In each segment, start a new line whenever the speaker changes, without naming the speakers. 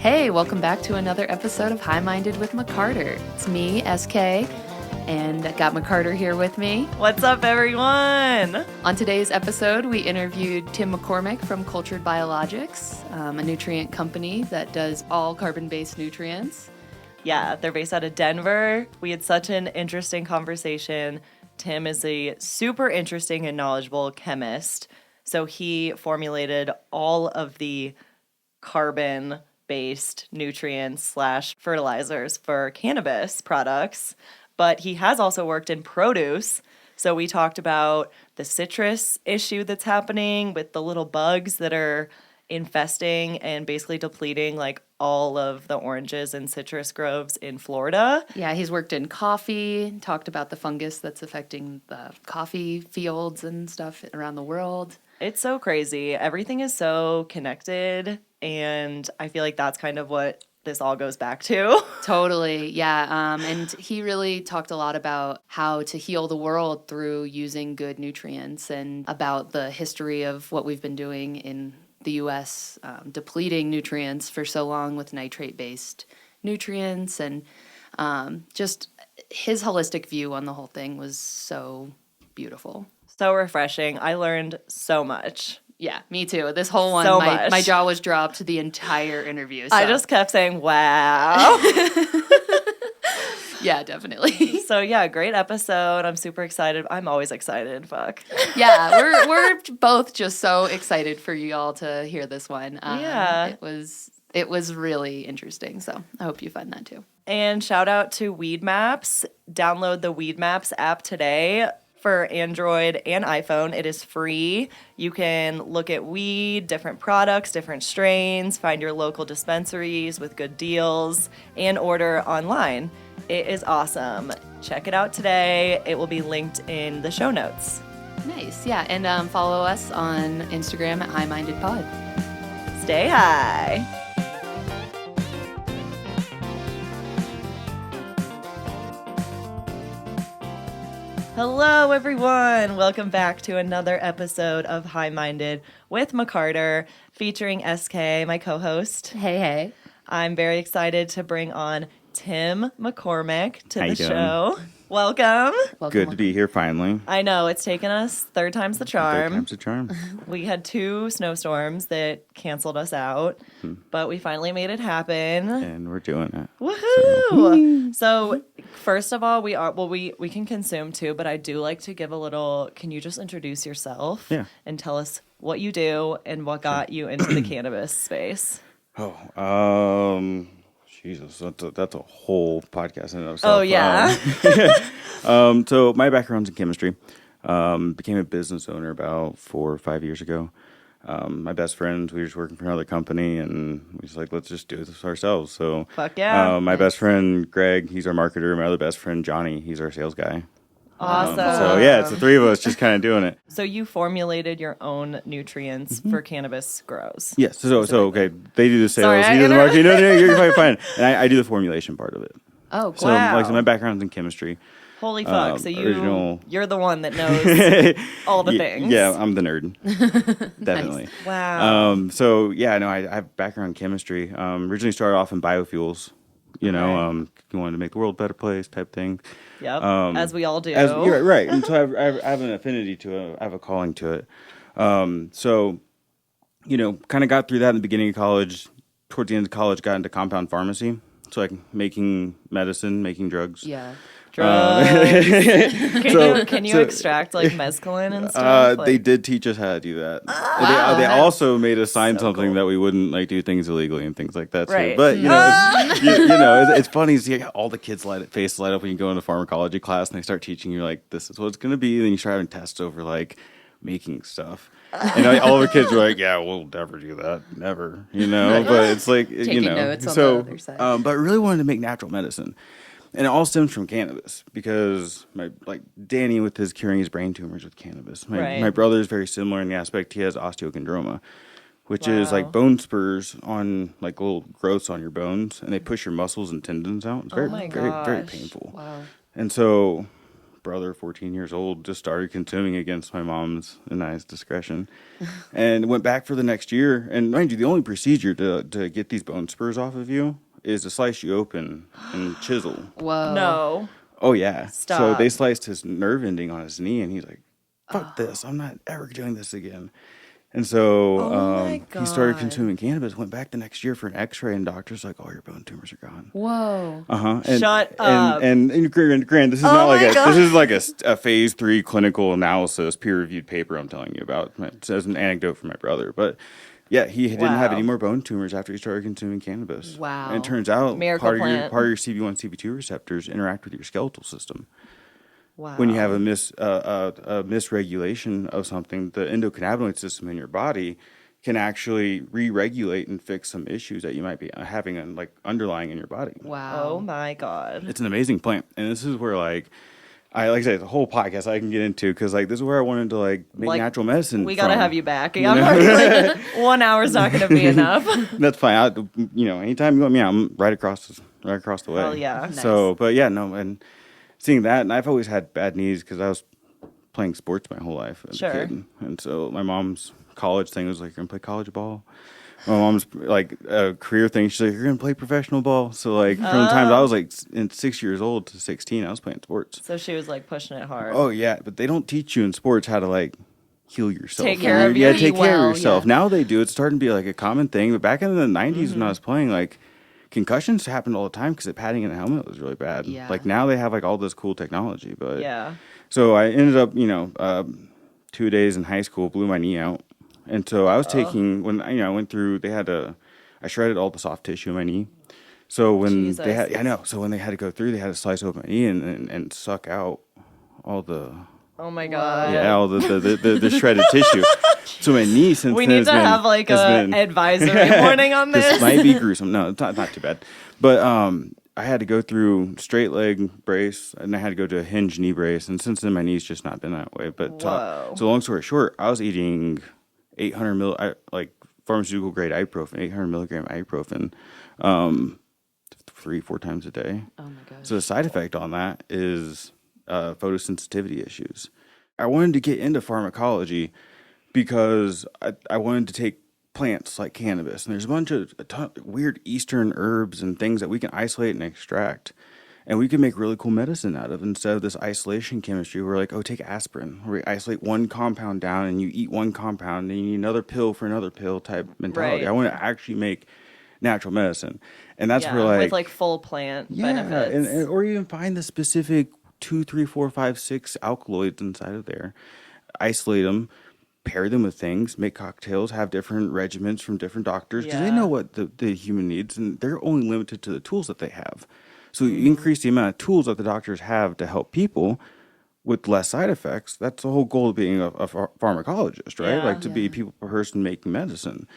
Hey, welcome back to another episode of High Minded with McCarter. It's me, SK, and I got McCarter here with me.
What's up, everyone?
On today's episode, we interviewed Tim McCormick from Cultured Biologix, a nutrient company that does all carbon-based nutrients.
Yeah, they're based out of Denver. We had such an interesting conversation. Tim is a super interesting and knowledgeable chemist. So he formulated all of the carbon-based nutrients / fertilizers for cannabis products. But he has also worked in produce. So we talked about the citrus issue that's happening with the little bugs that are infesting and basically depleting like all of the oranges and citrus groves in Florida.
Yeah, he's worked in coffee, talked about the fungus that's affecting the coffee fields and stuff around the world.
It's so crazy. Everything is so connected, and I feel like that's kind of what this all goes back to.
Totally, yeah. And he really talked a lot about how to heal the world through using good nutrients and about the history of what we've been doing in the U.S., depleting nutrients for so long with nitrate-based nutrients. And just his holistic view on the whole thing was so beautiful.
So refreshing. I learned so much.
Yeah, me too. This whole one,
So
my jaw was dropped the entire interview. So.
I just kept saying, wow.
Yeah, definitely.
So yeah, great episode. I'm super excited. I'm always excited. Fuck.
Yeah, we're both just so excited for you all to hear this one.
Yeah.
It was really interesting. So I hope you find that too.
And shout out to Weed Maps. Download the Weed Maps app today. For Android and iPhone, it is free. You can look at weed, different products, different strains, find your local dispensaries with good deals, and order online. It is awesome. Check it out today. It will be linked in the show notes.
Nice, yeah. And follow us on Instagram at HighMindedPod.
Stay high. Hello, everyone. Welcome back to another episode of High Minded with McCarter, featuring SK, my co-host.
Hey.
I'm very excited to bring on Tim McCormick to the
doing?
show. Welcome.
Good to be here finally.
I know, it's taken us third time's the charm.
Third time's a charm.
We had 2 snowstorms that canceled us out, but we finally made it happen.
And we're doing it.
Woohoo! So first of all, we can consume too, but I do like to give a little, can you just introduce yourself and tell us what you do and what got you into the cannabis space?
Jesus, that's a whole podcast in and of itself.
Oh, yeah.
So my background's in chemistry. Became a business owner about 4 or 5 years ago. My best friend, we were just working for another company, and we was like, let's just do this ourselves. So,
Fuck yeah.
My best friend, Greg, he's our marketer. My other best friend, Johnny, he's our sales guy.
Awesome.
So yeah, it's the 3 of us just kind of doing it.
So you formulated your own nutrients for cannabis grows.
Yes. So okay, they do the sales,
Sorry,
he does the marketing. No, you're probably fine. And I do the formulation part of it.
Oh,
So
wow.
my background's in chemistry.
Holy fuck. So you're the one that knows all the things.
Yeah, I'm the nerd. Definitely.
Nice.
Wow.
So yeah, no, I have background in chemistry. Originally started off in biofuels. You know, you wanted to make the world a better place type thing.
Yep. As we all do.
You're right. And so I have an affinity to it. I have a calling to it. So, you know, kind of got through that in the beginning of college. Towards the end of college, got into compound pharmacy. So like making medicine, making drugs.
Yeah.
Drugs. Can you extract like mescaline and stuff?
They did teach us how to do that. They also made us sign something that we wouldn't like do things illegally and things like that too.
Right.
But you know, it's funny to see all the kids face light up when you go into pharmacology class and they start teaching you like this is what it's going to be. And then you start having tests over like making stuff. And all of the kids were like, yeah, we'll never do that. Never. You know, but it's like,
Taking
you know.
notes on
so,
the other side.
but I really wanted to make natural medicine. And it all stems from cannabis because Danny with his curing his brain tumors with cannabis. My brother is very similar in the aspect he has osteochondroma, which is like bone spurs on like little growths on your bones, and they push your muscles and tendons out. It's very, very, very painful.
Wow.
And so brother, 14 years old, just started consuming against my mom's and I's discretion, and went back for the next year. And mind you, the only procedure to get these bone spurs off of you is to slice you open and chisel.
Whoa.
No.
Oh yeah.
Stop.
So they sliced his nerve ending on his knee, and he's like, "Fuck this! I'm not ever doing this again." And so he started consuming cannabis. Went back the next year for an X-ray, and doctor's like, "All your bone tumors are gone."
Whoa.
Shut up.
And Grant, this is not like this is like a phase 3 clinical analysis, peer-reviewed paper. I'm telling you about. It says an anecdote from my brother, but. Yeah, he didn't have any more bone tumors after he started consuming cannabis.
Wow.
And it turns out
Miracle
part
plant.
of your CB1, CB2 receptors interact with your skeletal system.
Wow.
When you have a misregulation of something, the endocannabinoid system in your body can actually re-regulate and fix some issues that you might be having underlying in your body.
Wow.
Oh my God.
It's an amazing plant. And this is where I like I said, the whole podcast I can get into because this is where I wanted to make natural medicine.
We gotta have you back. I'm already 1 hour's not gonna be enough.
That's fine. Anytime you want me out, I'm right across the way.
Hell yeah.
Nice.
So, but yeah, no, and seeing that, and I've always had bad knees because I was playing sports my whole life as a kid, and so my mom's college thing was like, "You're gonna play college ball." My mom's a career thing. She's like, "You're gonna play professional ball." So from the time I was in 6 years old to 16, I was playing sports.
So she was pushing it hard.
Oh yeah, but they don't teach you in sports how to heal yourself.
Take care of you.
Yeah, take care of yourself.
Yeah.
Now they do. It's starting to be a common thing. But back in the 90s when I was playing, concussions happened all the time because the padding in the helmet was really bad.
Yeah.
Now they have all this cool technology. But
Yeah.
So I ended up 2 days in high school, blew my knee out. And so I was taking, when I went through, I shredded all the soft tissue in my knee. So when they had, so when they had to go through, they had to slice open my knee and suck out all the,
Oh my God.
all the shredded tissue. So my knee since
We
then
need to have an advisory warning on this.
This might be gruesome. No, it's not too bad. But I had to go through straight leg brace, and I had to go to a hinge knee brace. And since then, my knee's just not been that way. But so long story short, I was eating 800 pharmaceutical grade ibuprofen, 800 milligram ibuprofen, 3-4 times a day.
Oh my gosh.
So the side effect on that is photosensitivity issues. I wanted to get into pharmacology because I wanted to take plants like cannabis, and there's a ton of weird Eastern herbs and things that we can isolate and extract. And we can make really cool medicine out of instead of this isolation chemistry. We're like, take aspirin, where we isolate one compound down and you eat one compound and you need another pill for another pill type mentality.
Right.
I want to actually make natural medicine. And that's where
with full plant benefits.
And, or even find the specific 2, 3, 4, 5, 6 alkaloids inside of there, isolate them, pair them with things, make cocktails, have different regimens from different doctors because they know what the human needs, and they're only limited to the tools that they have. So you increase the amount of tools that the doctors have to help people with less side effects. That's the whole goal of being a pharmacologist, right?
Yeah.
To be a people person making medicine.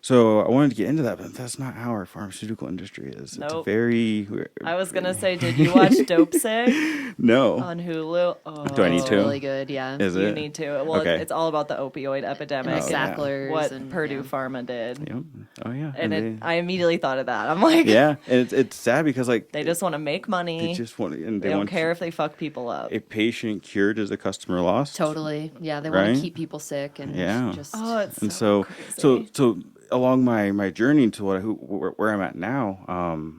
So I wanted to get into that, but that's not how our pharmaceutical industry is.
Nope.
It's very...
I was going to say, did you watch Dope Sick
No.
on Hulu? Oh,
Do I need to?
Really good, yeah.
Is
You
it?
need to. Well,
Okay.
it's all about the opioid epidemic
And the
and
Sacklers
what
and,
Purdue Pharma did.
Yep. Oh, yeah.
And I immediately thought of that. I'm like,
yeah, and it's sad because
they just want to make money.
they just want, and
They
they
don't
want
care if they fuck people up.
a patient cured as a customer lost.
Totally. Yeah, they want
Right?
to keep people sick and
Yeah.
just
Oh, it's
And
so
so
crazy.
along my journey to where I'm at now,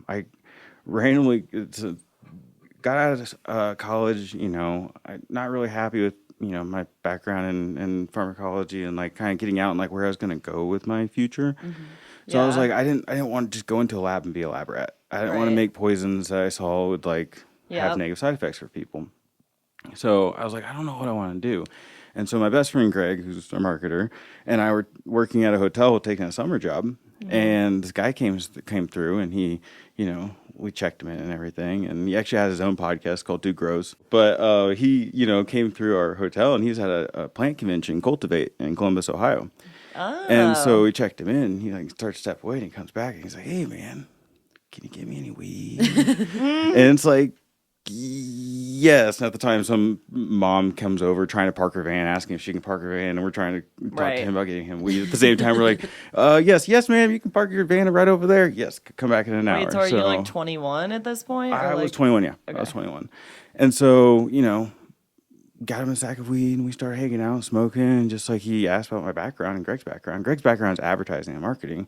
I randomly got out of college. I'm not really happy with my background in pharmacology and kind of getting out and where I was going to go with my future.
Mm-hmm.
So I was
Yeah.
like, I didn't want to just go into a lab and be a lab rat. I didn't want to
Right.
make poisons that I saw would
Yep.
have negative side effects for people. So I was like, I don't know what I want to do. And so my best friend Greg, who's a marketer, and I were working at a hotel taking a summer job. And this guy came through, and he, we checked him in and everything. And he actually has his own podcast called Dude Grows. But he, came through our hotel, and he's at a plant convention, Cultivate, in Columbus, Ohio.
Oh.
And so we checked him in. He starts to step away, and he comes back, and he's like, "Hey, man, can you give me any weed?" And it's like, yes. And at the time, some mom comes over trying to park her van, asking if she can park her van, and we're trying to talk
Right.
to him about getting him weed. At the same time, we're like, yes, ma'am, you can park your van right over there. Yes, come back in an hour.
Wait, so are you 21 at this point?
I
or
was 21, yeah.
Okay.
I was 21. And so, got him a sack of weed and we started hanging out, smoking, and just like he asked about my background and Greg's background. Greg's background is advertising and marketing.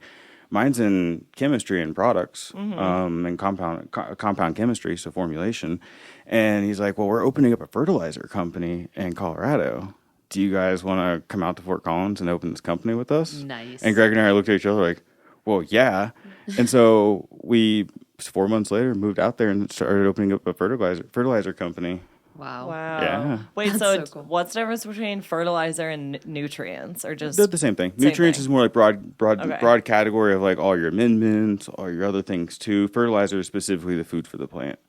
Mine's in chemistry and products, and compound chemistry, so formulation. And he's like, well, we're opening up a fertilizer company in Colorado. Do you guys want to come out to Fort Collins and open this company with us?
Nice.
And Greg and I looked at each other like, well, yeah. And so we, 4 months later, moved out there and started opening up a fertilizer company.
Wow.
Yeah.
Wait,
That's
so
so cool.
what's the difference between fertilizer and nutrients, or just
They're the same thing. Nutrients
thing.
is more like
Okay.
broad category of like all your amendments, all your other things too. Fertilizer is specifically the food for the plant.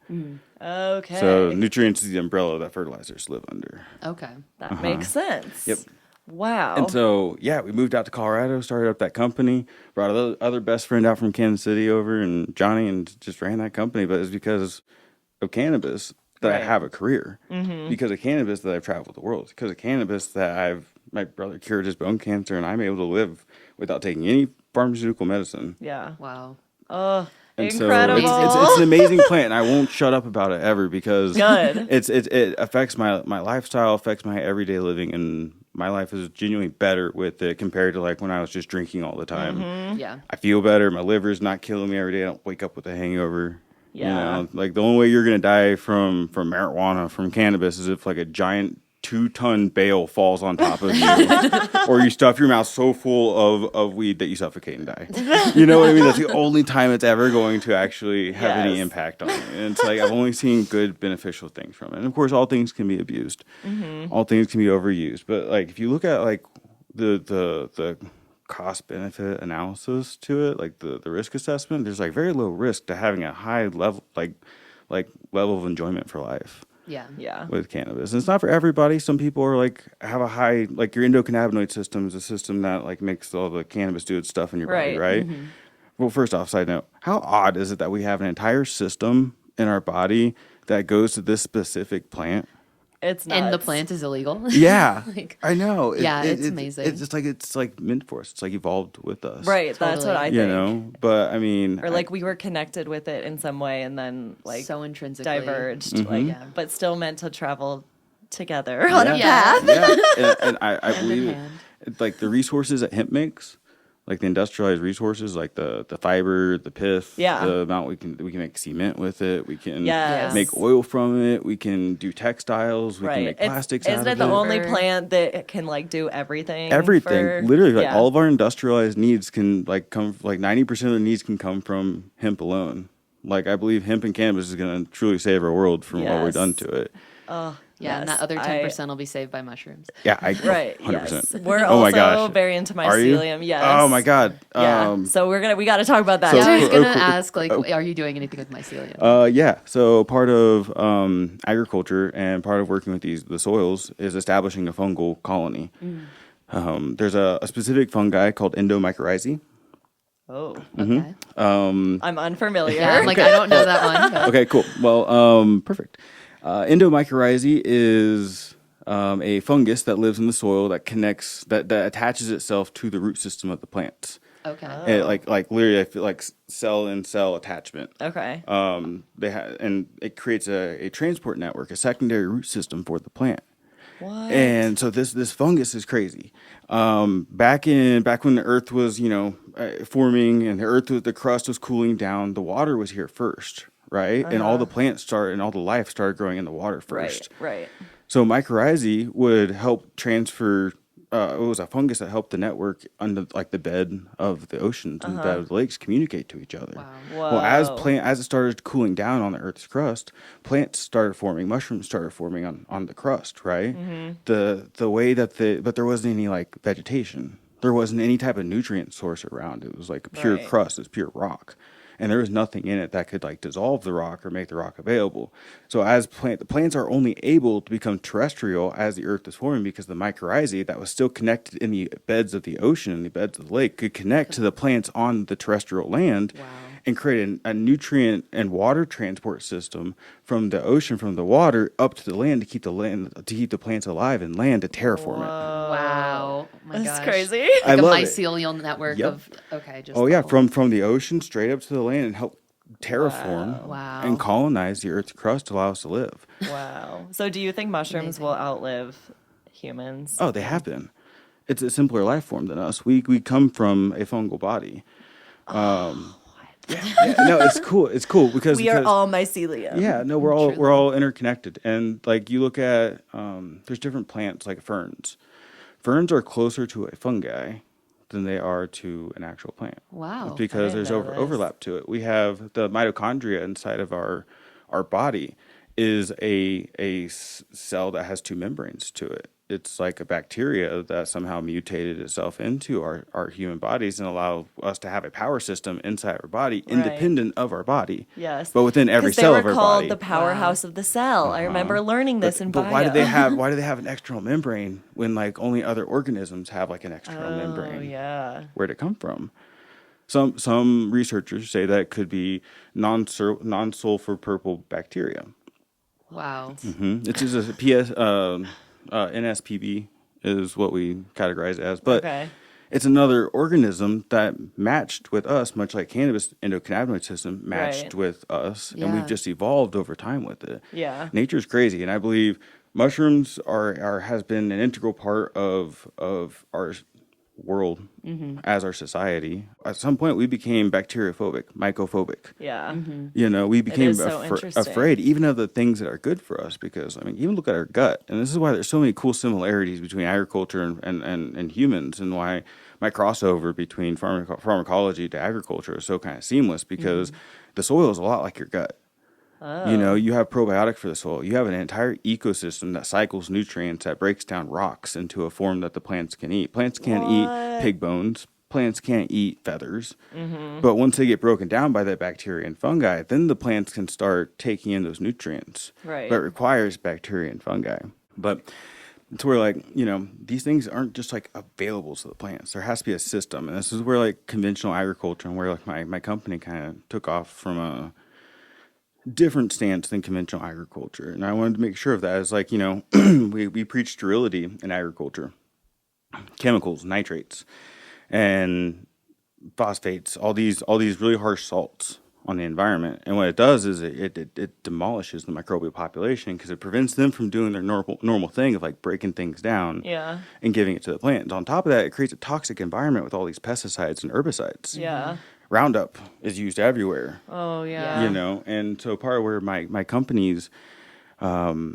Okay.
So nutrients is the umbrella that fertilizers live under.
Okay.
That makes sense.
Yep.
Wow.
And so, yeah, we moved out to Colorado, started up that company, brought other best friend out from Kansas City over, and Johnny, and just ran that company. But it's because of cannabis that I have a career. Because of cannabis that I've traveled the world. Because of cannabis that my brother cured his bone cancer, and I'm able to live without taking any pharmaceutical medicine.
Yeah.
Wow.
Oh,
And
incredible.
so it's an amazing plant, and I won't shut up about it ever because
Good.
it affects my lifestyle, affects my everyday living, and my life is genuinely better with it compared to like when I was just drinking all the time.
Yeah.
I feel better. My liver's not killing me every day. I don't wake up with a hangover.
Yeah.
You know, like the only way you're gonna die from marijuana, from cannabis, is if like a giant 2-ton bale falls on top of you, or you stuff your mouth so full of weed that you suffocate and die. You know what I mean? That's the only time it's ever going to actually have any impact on you. And it's like I've only seen good, beneficial things from it. And of course, all things can be abused. All things can be overused. But like if you look at like the cost benefit analysis to it, like the risk assessment, there's like very low risk to having a high level like level of enjoyment for life.
Yeah.
Yeah.
With cannabis. And it's not for everybody. Some people are like have a high, like your endocannabinoid system is a system that like makes all the cannabis do its stuff in your body, right? Well, first off, side note, how odd is it that we have an entire system in our body that goes to this specific plant?
It's nuts.
And the plant is illegal.
Yeah,
Like,
I know.
it's amazing.
It's like meant for us. It's like evolved with us,
Right. That's what
Totally.
I think.
You know, but I mean,
Or like we were connected with it in some way and then like
so intrinsically
diverged,
Mm-hmm.
like,
Yeah.
but still meant to travel together on a
Yeah.
path.
yeah, and I
Hand in
believe
hand.
it. Like the resources that hemp makes, like the industrialized resources, like the fiber, the pith,
Yeah.
the amount we can make cement with it. We can
Yes.
make oil from it. We can do textiles. We
Right.
can make plastics out
Isn't
of
it the only
For-
plant that can like do everything?
Everything,
for-
literally, like
yeah.
all of our industrialized needs can like come, like 90% of the needs can come from hemp alone. Like I believe hemp and cannabis is going to truly save our world from what we've
Yes.
done to it.
Yeah, and
Yes,
that other 10% will be saved by mushrooms.
Yeah,
Right.
100%.
Yes. We're
Oh my
also
gosh.
very into
Are you?
mycelium. Yes.
Oh my God.
Yeah. So we got to talk about that.
So-
Yeah, I was
Oh,
gonna
cool.
ask, like, are you doing anything with mycelium?
Yeah. So part of agriculture and part of working with the soils is establishing a fungal colony. There's a specific fungi called endomycorrhizae.
Oh,
Okay.
I'm unfamiliar.
Yeah, I'm like, I don't know that one. but-
Okay, cool. Well, perfect. Endomycorrhizae is a fungus that lives in the soil that connects that attaches itself to the root system of the plant.
Okay.
Oh.
And like literally, I feel like cell and cell attachment.
Okay.
And it creates a transport network, a secondary root system for the plant.
What?
And so this fungus is crazy. Back when the Earth was forming and the crust was cooling down, the water was here first, right? And all the plants and all the life started growing in the water first.
Right.
So mycorrhizae would help transfer. It was a fungus that helped the network under like the bed of the oceans and the lakes communicate to each other.
Wow.
Well, as it started cooling down on the Earth's crust, plants started forming, mushrooms started forming on the crust, right? The way that but there wasn't any like vegetation. There wasn't any type of nutrient source around. It was like a pure
Right.
crust, it's pure rock. And there was nothing in it that could like dissolve the rock or make the rock available. So the plants are only able to become terrestrial as the earth is forming because the mycorrhizae that was still connected in the beds of the ocean and the beds of the lake could connect to the plants on the terrestrial land and create a nutrient and water transport system from the ocean, from the water up to the land to keep the plants alive and land to terraform it.
Wow. Oh my
That's
gosh.
crazy.
I
Like a
love it.
mycelial network
Yep.
of, okay, just.
Oh
the
yeah,
whole-
from the ocean straight up to the land and help terraform
Wow.
and colonize the Earth's crust to allow us to live.
Wow. So do you think mushrooms will outlive humans?
Oh, they have been. It's a simpler life form than us. We come from a fungal body. No, it's cool. It's cool because
We are all mycelium.
Yeah, no, we're all interconnected. And like you look at there's different plants like ferns. Ferns are closer to a fungi than they are to an actual plant.
Wow.
It's because there's overlap to it. We have the mitochondria inside of our body is a cell that has two membranes to it. It's like a bacteria that somehow mutated itself into our human bodies and allow us to have a power system inside our body, independent of our body.
Yes.
But within every cell of our body.
They were called the powerhouse of the cell. I remember learning this in bio.
But why do they have an external membrane when like only other organisms have like an external membrane?
Oh, yeah.
Where'd it come from? Some researchers say that it could be non-sulfur purple bacteria.
Wow.
It's just a NSPB is what we categorize it as. But it's another organism that matched with us, much like cannabis endocannabinoid system matched with us. And we've just evolved over time with it.
Yeah.
Nature's crazy. And I believe mushrooms has been an integral part of our world as our society. At some point, we became bacteriophobic, mycophobic.
Yeah.
You know, we became
interesting.
afraid even of the things that are good for us because, I mean, even look at our gut. And this is why there's so many cool similarities between agriculture and humans and why my crossover between pharmacology to agriculture is so kind of seamless because the soil is a lot like your gut. You know, you have probiotic for the soil. You have an entire ecosystem that cycles nutrients, that breaks down rocks into a form that the plants can eat. Plants can't eat pig bones. Plants can't eat feathers. But once they get broken down by that bacteria and fungi, then the plants can start taking in those nutrients.
Right.
But it requires bacteria and fungi. But it's where, like, you know, these things aren't just, like, available to the plants. There has to be a system. And this is where, like, conventional agriculture and where, like, my company kind of took off from a different stance than conventional agriculture. And I wanted to make sure of that. It's like, you know, we preach sterility in agriculture, chemicals, nitrates, and phosphates, all these really harsh salts on the environment. And what it does is it demolishes the microbial population because it prevents them from doing their normal thing of like breaking things down and giving it to the plants. On top of that, it creates a toxic environment with all these pesticides and herbicides.
Yeah.
Roundup is used everywhere.
Oh, yeah.
You know, and so part of where my company's like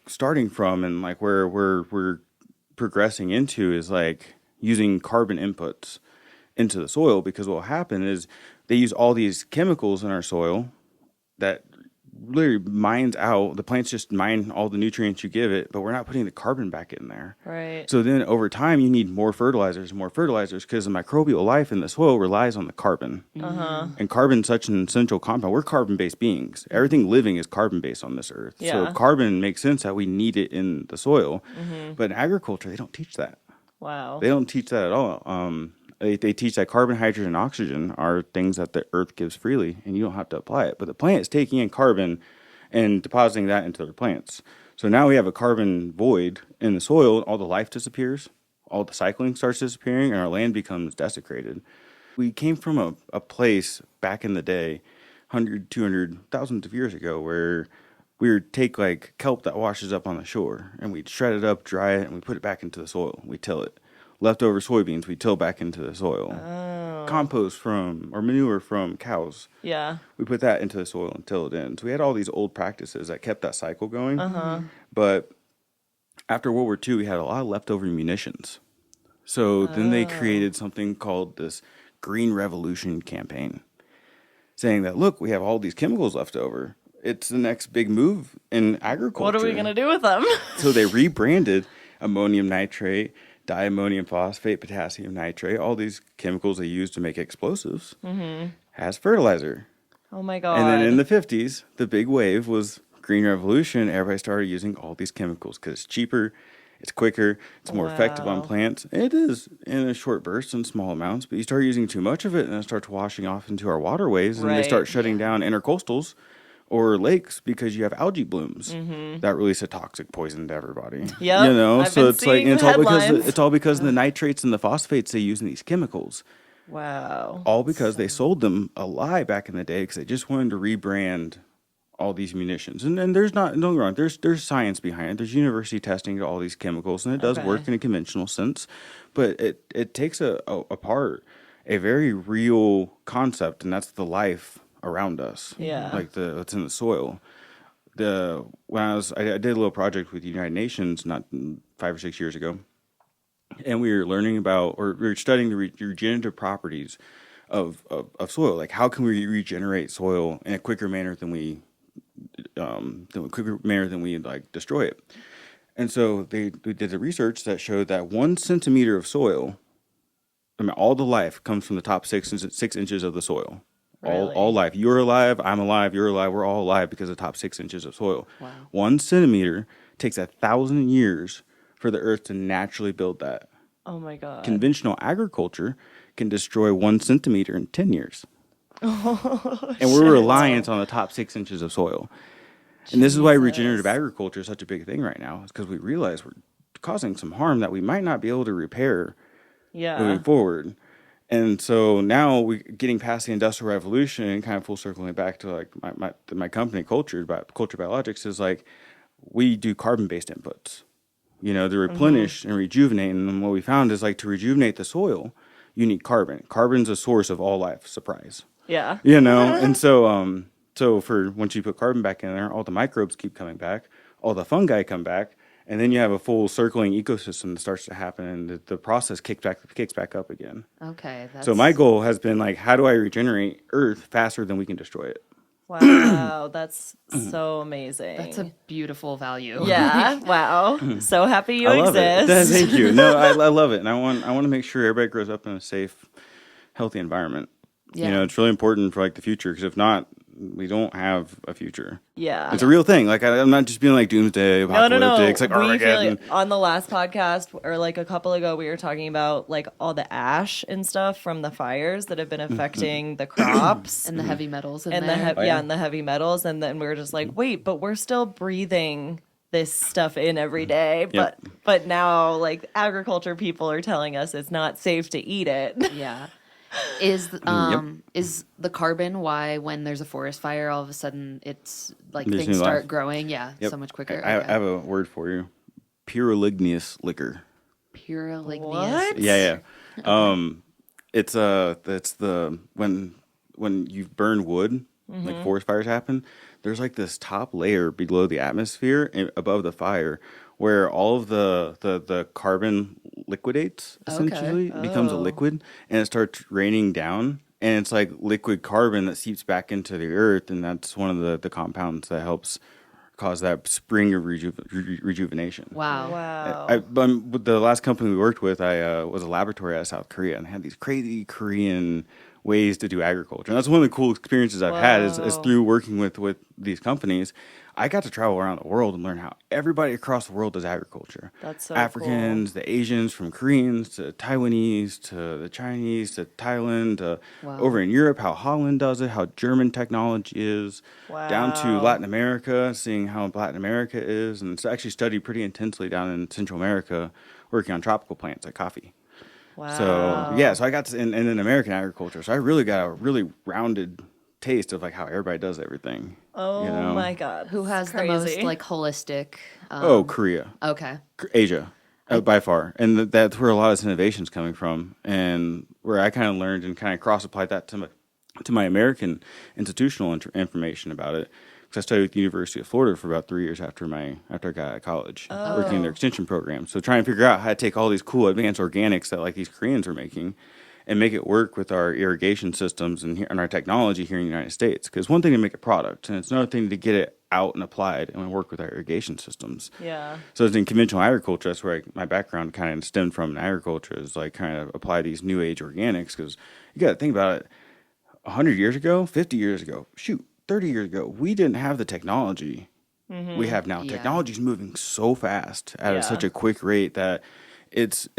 starting from and like where we're progressing into is like using carbon inputs into the soil, because what will happen is they use all these chemicals in our soil that literally mines out, the plants just mine all the nutrients you give it, but we're not putting the carbon back in there.
Right.
So then over time you need more fertilizers because the microbial life in the soil relies on the carbon. And carbon's such an essential compound. We're carbon-based beings. Everything living is carbon-based on this earth.
Yeah.
So carbon makes sense that we need it in the soil. But in agriculture, they don't teach that.
Wow.
They don't teach that at all. They teach that carbon, hydrogen, and oxygen are things that the earth gives freely, and you don't have to apply it. But the plant is taking in carbon and depositing that into their plants. So now we have a carbon void in the soil. All the life disappears. All the cycling starts disappearing, and our land becomes desecrated. We came from a place back in the day, 100, 200, thousands of years ago, where we would take like kelp that washes up on the shore, and we'd shred it up, dry it, and we put it back into the soil. We till it. Leftover soybeans, we till back into the soil. Compost or manure from cows.
Yeah.
We put that into the soil and till it in. So we had all these old practices that kept that cycle going. But after World War II, we had a lot of leftover munitions. So then they created something called this Green Revolution campaign, saying that, look, we have all these chemicals left over. It's the next big move in agriculture.
What are we going to do with them?
So they rebranded ammonium nitrate, diammonium phosphate, potassium nitrate, all these chemicals they use to make explosives, as fertilizer.
Oh my God.
And then in the 50s, the big wave was Green Revolution. Everybody started using all these chemicals because it's cheaper, it's quicker, it's more effective on plants. It is in a short burst in small amounts, but you start using too much of it and it starts washing off into our waterways, and they start shutting down intercoastals or lakes because you have algae blooms that release a toxic poison to everybody.
Yep,
you know,
I've
so
been
it's like
seeing
it's
the
all because
headlines.
it's all because of the nitrates and the phosphates they use in these chemicals.
Wow.
All because they sold them a lie back in the day because they just wanted to rebrand all these munitions. And then there's not, don't get me wrong, there's science behind it. There's university testing to all these chemicals, and it does work in a conventional sense. But it takes apart a very real concept, and that's the life around us.
Yeah.
Like what's in the soil. When I did a little project with the United Nations not 5 or 6 years ago, and we were learning about, or we were studying the regenerative properties of soil. Like, how can we regenerate soil in a quicker manner than we like destroy it? And so they did the research that showed that 1 centimeter of soil, I mean, all the life comes from the top 6 inches of the soil.
Really?
All life. You're alive. I'm alive. You're alive. We're all alive because of the top 6 inches of soil.
Wow.
1 centimeter takes 1,000 years for the earth to naturally build that.
Oh my God.
Conventional agriculture can destroy 1 centimeter in 10 years. And we're reliant on the top 6 inches of soil. And this is why regenerative agriculture is such a big thing right now, is because we realize we're causing some harm that we might not be able to repair moving forward. And so now we're getting past the Industrial Revolution and kind of full circling back to like my company, Cultured Biologix, is like we do carbon-based inputs, to replenish and rejuvenate. And what we found is like to rejuvenate the soil, you need carbon. Carbon's a source of all life. Surprise.
Yeah.
And so for once you put carbon back in there, all the microbes keep coming back, all the fungi come back, and then you have a full circling ecosystem that starts to happen, and the process kicks back up again.
Okay.
So my goal has been like, how do I regenerate Earth faster than we can destroy it?
Wow, that's so amazing.
That's a beautiful value.
Yeah. Wow. So happy you
I love
exist.
it. Thank you. No, I love it, and I want to make sure everybody grows up in a safe, healthy environment.
Yeah.
It's really important for like the future, because if not, we don't have a future.
Yeah.
It's a real thing. Like, I'm not just being like doomsday, apocalyptic.
No.
It's like,
We feel like on the last podcast, or like a couple ago, we were talking about like all the ash and stuff from the fires that have been affecting the crops.
And the heavy metals in
and
there.
and the heavy metals. And then we were just like, wait, but we're still breathing this stuff in every day. But now like agriculture people are telling us it's not safe to eat it.
Yeah. Is the carbon why when there's a forest fire all of a sudden it's like
There's
things
new
start
life.
growing? Yeah,
Yep.
so much quicker.
I
Okay.
have a word for you: pyrrolignous liquor.
Pyrrolignous.
What?
Yeah. It's the when you burn wood, like forest fires happen. There's like this top layer below the atmosphere and above the fire, where all of the carbon liquidates, essentially. It becomes a liquid, and it starts raining down, and it's like liquid carbon that seeps back into the earth, and that's one of the compounds that helps cause that spring of rejuvenation.
Wow.
With the last company we worked with, I was a laboratory out of South Korea, and had these crazy Korean ways to do agriculture. And that's one of the cool experiences I've had is through working with these companies. I got to travel around the world and learn how everybody across the world does agriculture.
That's so
Africans,
cool.
the Asians, from Koreans to Taiwanese to the Chinese to Thailand to over in Europe, how Holland does it, how German technology is, down to Latin America, seeing how Latin America is. And it's actually studied pretty intensely down in Central America, working on tropical plants like coffee.
Wow.
So I got to, and then American agriculture. So I really got a really rounded taste of like how everybody does everything.
Oh my God.
Who has the most like holistic?
Korea.
Okay.
Asia, by far. And that's where a lot of this innovation is coming from. And where I kind of learned and kind of cross-applied that to my American institutional information about it. Because I studied at the University of Florida for about 3 years after I got out of college, working in their extension program. So trying to figure out how to take all these cool advanced organics that like these Koreans are making and make it work with our irrigation systems and our technology here in the United States. Because one thing to make a product, and it's another thing to get it out and applied and work with our irrigation systems.
Yeah.
So in conventional agriculture, that's where my background kind of stemmed from in agriculture, is like kind of apply these new age organics. Because you got to think about it, 100 years ago, 50 years ago, 30 years ago, we didn't have the technology we have now.
Yeah.
Technology's moving so fast at such a quick rate that it's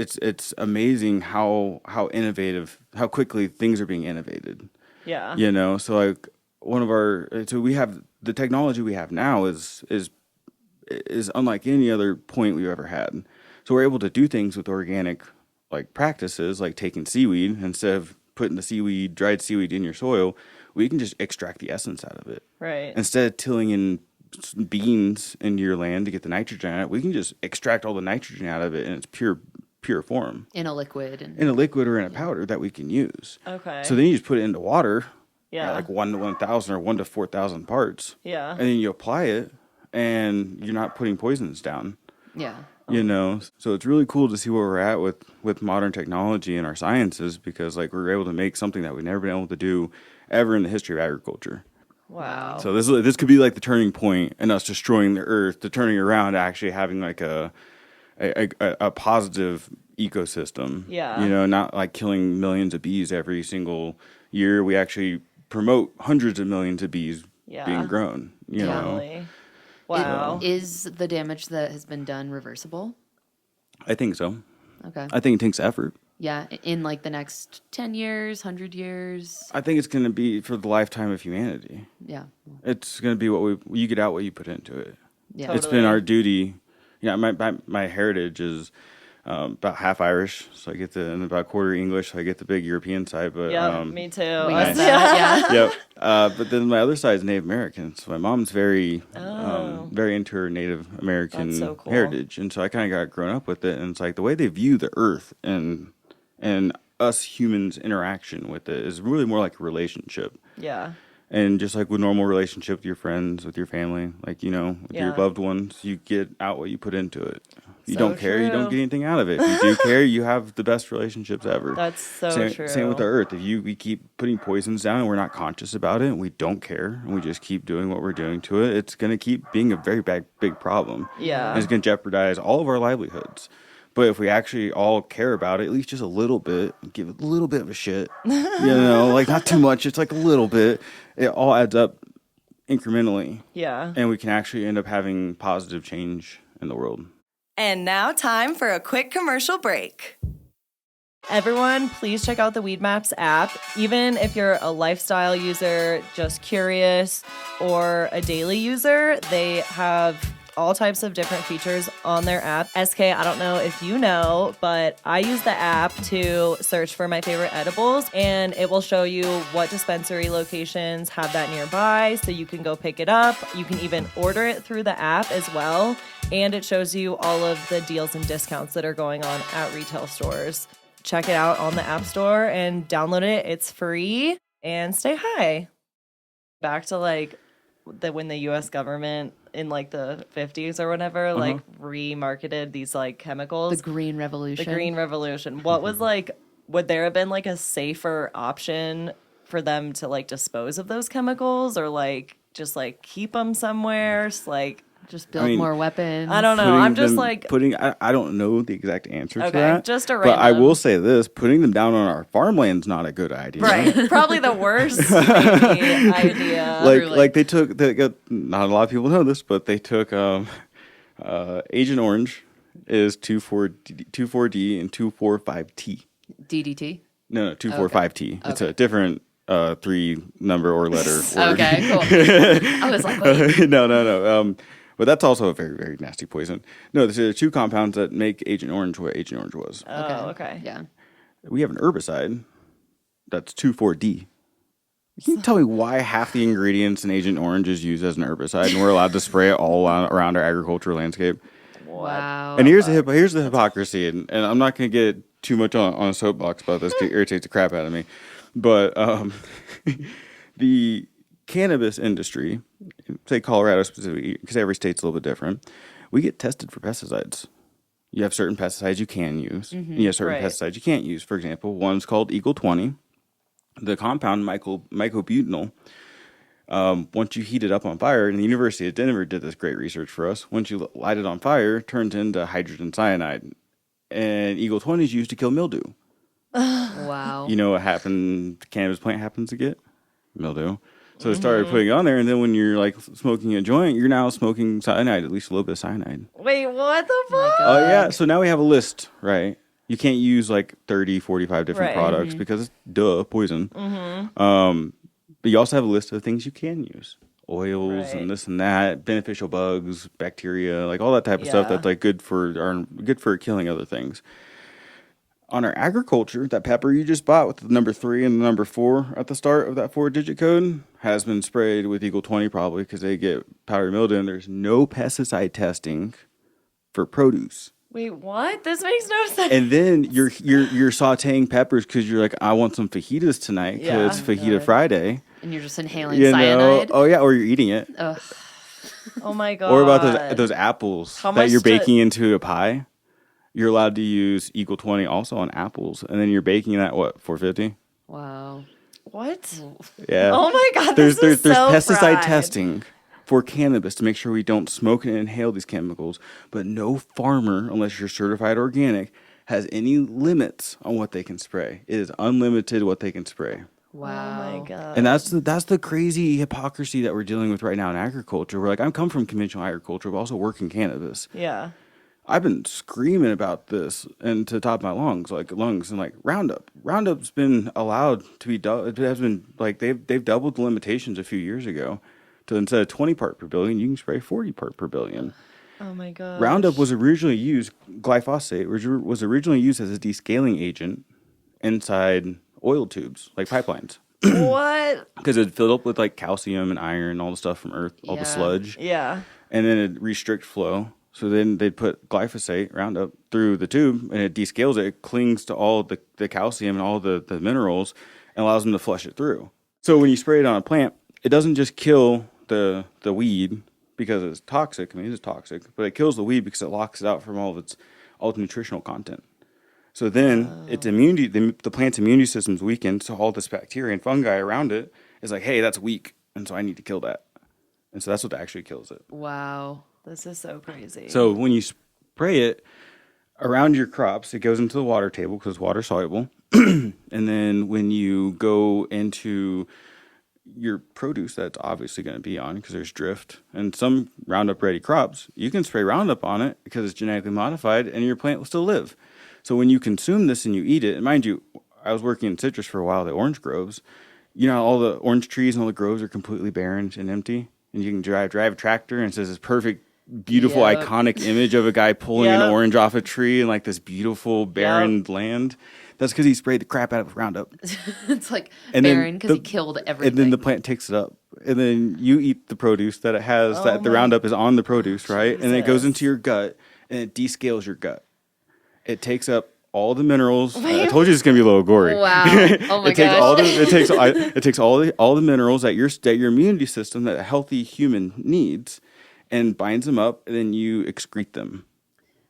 amazing how innovative, how quickly things are being innovated.
Yeah.
So like we have the technology we have now is unlike any other point we've ever had. So we're able to do things with organic like practices, like taking seaweed instead of putting the seaweed, dried seaweed in your soil, we can just extract the essence out of it.
Right.
Instead of tilling in beans into your land to get the nitrogen out, we can just extract all the nitrogen out of it in its pure form.
In a liquid.
In a liquid or in a powder that we can use.
Okay.
So then you just put it into water.
Yeah.
At like 1 to 1,000 or 1 to 4,000 parts.
Yeah.
And then you apply it, and you're not putting poisons down.
Yeah.
You know, so it's really cool to see where we're at with modern technology and our sciences, because like we're able to make something that we've never been able to do ever in the history of agriculture.
Wow.
So this could be like the turning point in us destroying the earth to turning around to actually having like a positive ecosystem.
Yeah.
You know, not like killing millions of bees every single year. We actually promote hundreds of millions of bees being grown. You know.
Wow.
Is the damage that has been done reversible?
I think so.
Okay.
I think it takes effort.
Yeah, in like the next 10 years, 100 years.
I think it's going to be for the lifetime of humanity.
Yeah.
It's going to be you get out what you put into it.
Yeah.
Totally.
It's been our duty. Yeah, my heritage is about half Irish, so I get and about quarter English, so I get the big European side. But
yeah, me too.
We got that, yeah.
Yep. But then my other side is Native American. So my mom's very into her Native American
so cool.
heritage, and so I kind of got grown up with it. And it's like the way they view the earth and us humans' interaction with it is really more like a relationship.
Yeah.
And just like with normal relationship with your friends, with your family, like, you know, with your loved ones, you get out what you put into it. If you don't care, you don't get anything out of it. If you do care, you have the best relationships ever.
That's so true.
Same with the earth. If we keep putting poisons down and we're not conscious about it and we don't care and we just keep doing what we're doing to it, it's going to keep being a very big problem.
Yeah.
And it's going to jeopardize all of our livelihoods. But if we actually all care about it, at least just a little bit, give it a little bit of a shit, you know, like not too much, it's like a little bit, it all adds up incrementally.
Yeah.
And we can actually end up having positive change in the world.
And now time for a quick commercial break. Everyone, please check out the Weed Maps app. Even if you're a lifestyle user, just curious, or a daily user, they have all types of different features on their app. SK, I don't know if you know, but I use the app to search for my favorite edibles, and it will show you what dispensary locations have that nearby, so you can go pick it up. You can even order it through the app as well, and it shows you all of the deals and discounts that are going on at retail stores. Check it out on the App Store and download it. It's free, and stay high. Back to like when the U.S. government in like the 50s or whatever, like remarketed these like chemicals.
The Green Revolution.
The Green Revolution. What was like, would there have been like a safer option for them to like dispose of those chemicals, or like just like keep them somewhere? Like
just build more weapons.
I don't know. I'm just like
I don't know the exact answer to
Okay,
that.
just a
But I
random.
will say this: putting them down on our farmland's not a good idea.
Right. Probably the worst maybe, idea.
Like they took. Not a lot of people know this, but they took Agent Orange is 2,4-D and 2,4,5-T.
DDT.
No, 2,4,5-T. It's a different 3-number or letter word.
Okay, cool. I was like, wait.
No. But that's also a very, very nasty poison. No, there are 2 compounds that make Agent Orange what Agent Orange was.
Oh, okay.
Yeah.
We have an herbicide that's 2,4-D. Can you tell me why half the ingredients in Agent Orange is used as an herbicide and we're allowed to spray it all around our agricultural landscape?
Wow.
And here's the hypocrisy, and I'm not going to get too much on a soapbox about this because it irritates the crap out of me. But the cannabis industry, say Colorado specifically, because every state's a little bit different, we get tested for pesticides. You have certain pesticides you can use, and you have certain pesticides you can't use. For example, one's called Eagle 20. The compound mycobutanol, once you heat it up on fire, and the University of Denver did this great research for us, once you light it on fire, it turns into hydrogen cyanide. And Eagle 20 is used to kill mildew.
Wow.
You know what happened, the cannabis plant happens to get? Mildew. So they started putting it on there, and then when you're like smoking a joint, you're now smoking cyanide, at least a little bit of cyanide.
Wait, what the fuck?
Oh, yeah. So now we have a list, right? You can't use like 30, 45 different products because it's poison. But you also have a list of things you can use. Oils and this and that, beneficial bugs, bacteria, like all that type of stuff that's like good for killing other things. On our agriculture, that pepper you just bought with the number 3 and the number 4 at the start of that 4-digit code has been sprayed with Eagle 20 probably because they get powdery mildew, and there's no pesticide testing for produce.
Wait, what? This makes no sense.
And then you're sauteing peppers because you're like, I want some fajitas tonight because it's Fajita Friday.
And you're just inhaling cyanide.
Oh yeah, or you're eating it.
Ugh.
Oh my god.
Or about those apples that you're baking into a pie. You're allowed to use Eagle 20 also on apples, and then you're baking that $4.50.
Wow.
What?
Yeah.
Oh my god.
There's pesticide
fried.
testing for cannabis to make sure we don't smoke and inhale these chemicals, but no farmer, unless you're certified organic, has any limits on what they can spray. It is unlimited what they can spray.
Wow.
Oh my god.
And that's the crazy hypocrisy that we're dealing with right now in agriculture. We're like, I come from conventional agriculture, but also work in cannabis.
Yeah.
I've been screaming about this and to the top of my lungs, and like Roundup. Roundup's been allowed to be it has been like they've doubled the limitations a few years ago to instead of 20 part per billion, you can spray 40 part per billion.
Oh my god.
Roundup was originally used, glyphosate was originally used as a descaling agent inside oil tubes, like pipelines.
What?
Because it filled up with like calcium and iron and all the stuff from Earth, all the sludge.
Yeah.
And then it restrict flow. So then they'd put glyphosate, Roundup, through the tube, and it descales it. It clings to all the calcium and all the minerals and allows them to flush it through. So when you spray it on a plant, it doesn't just kill the weed because it's toxic. I mean, it is toxic, but it kills the weed because it locks it out from all the nutritional content. So then its immunity, the plant's immunity system's weakened, so all this bacteria and fungi around it is like, hey, that's weak, and so I need to kill that. And so that's what actually kills it.
Wow.
This is so crazy.
So when you spray it around your crops, it goes into the water table because it's water soluble. And then when you go into your produce that's obviously going to be on because there's drift and some Roundup ready crops, you can spray Roundup on it because it's genetically modified and your plant will still live. So when you consume this and you eat it, and mind you, I was working in citrus for a while, the orange groves. You know, all the orange trees and all the groves are completely barren and empty. And you can drive a tractor and it says this perfect, beautiful, iconic image of a guy pulling an orange off a tree in like this beautiful barren land. That's because he sprayed the crap out of Roundup.
It's like barren because he killed everything.
And then the plant takes it up. And then you eat the produce that it has, the Roundup is on the produce, right? Jesus. And it goes into your gut and it descales your gut. It takes up all the minerals. I told you it's gonna be a little gory.
Wow! Oh my gosh!
It takes all the minerals that your immunity system, that a healthy human needs, and binds them up, and then you excrete them.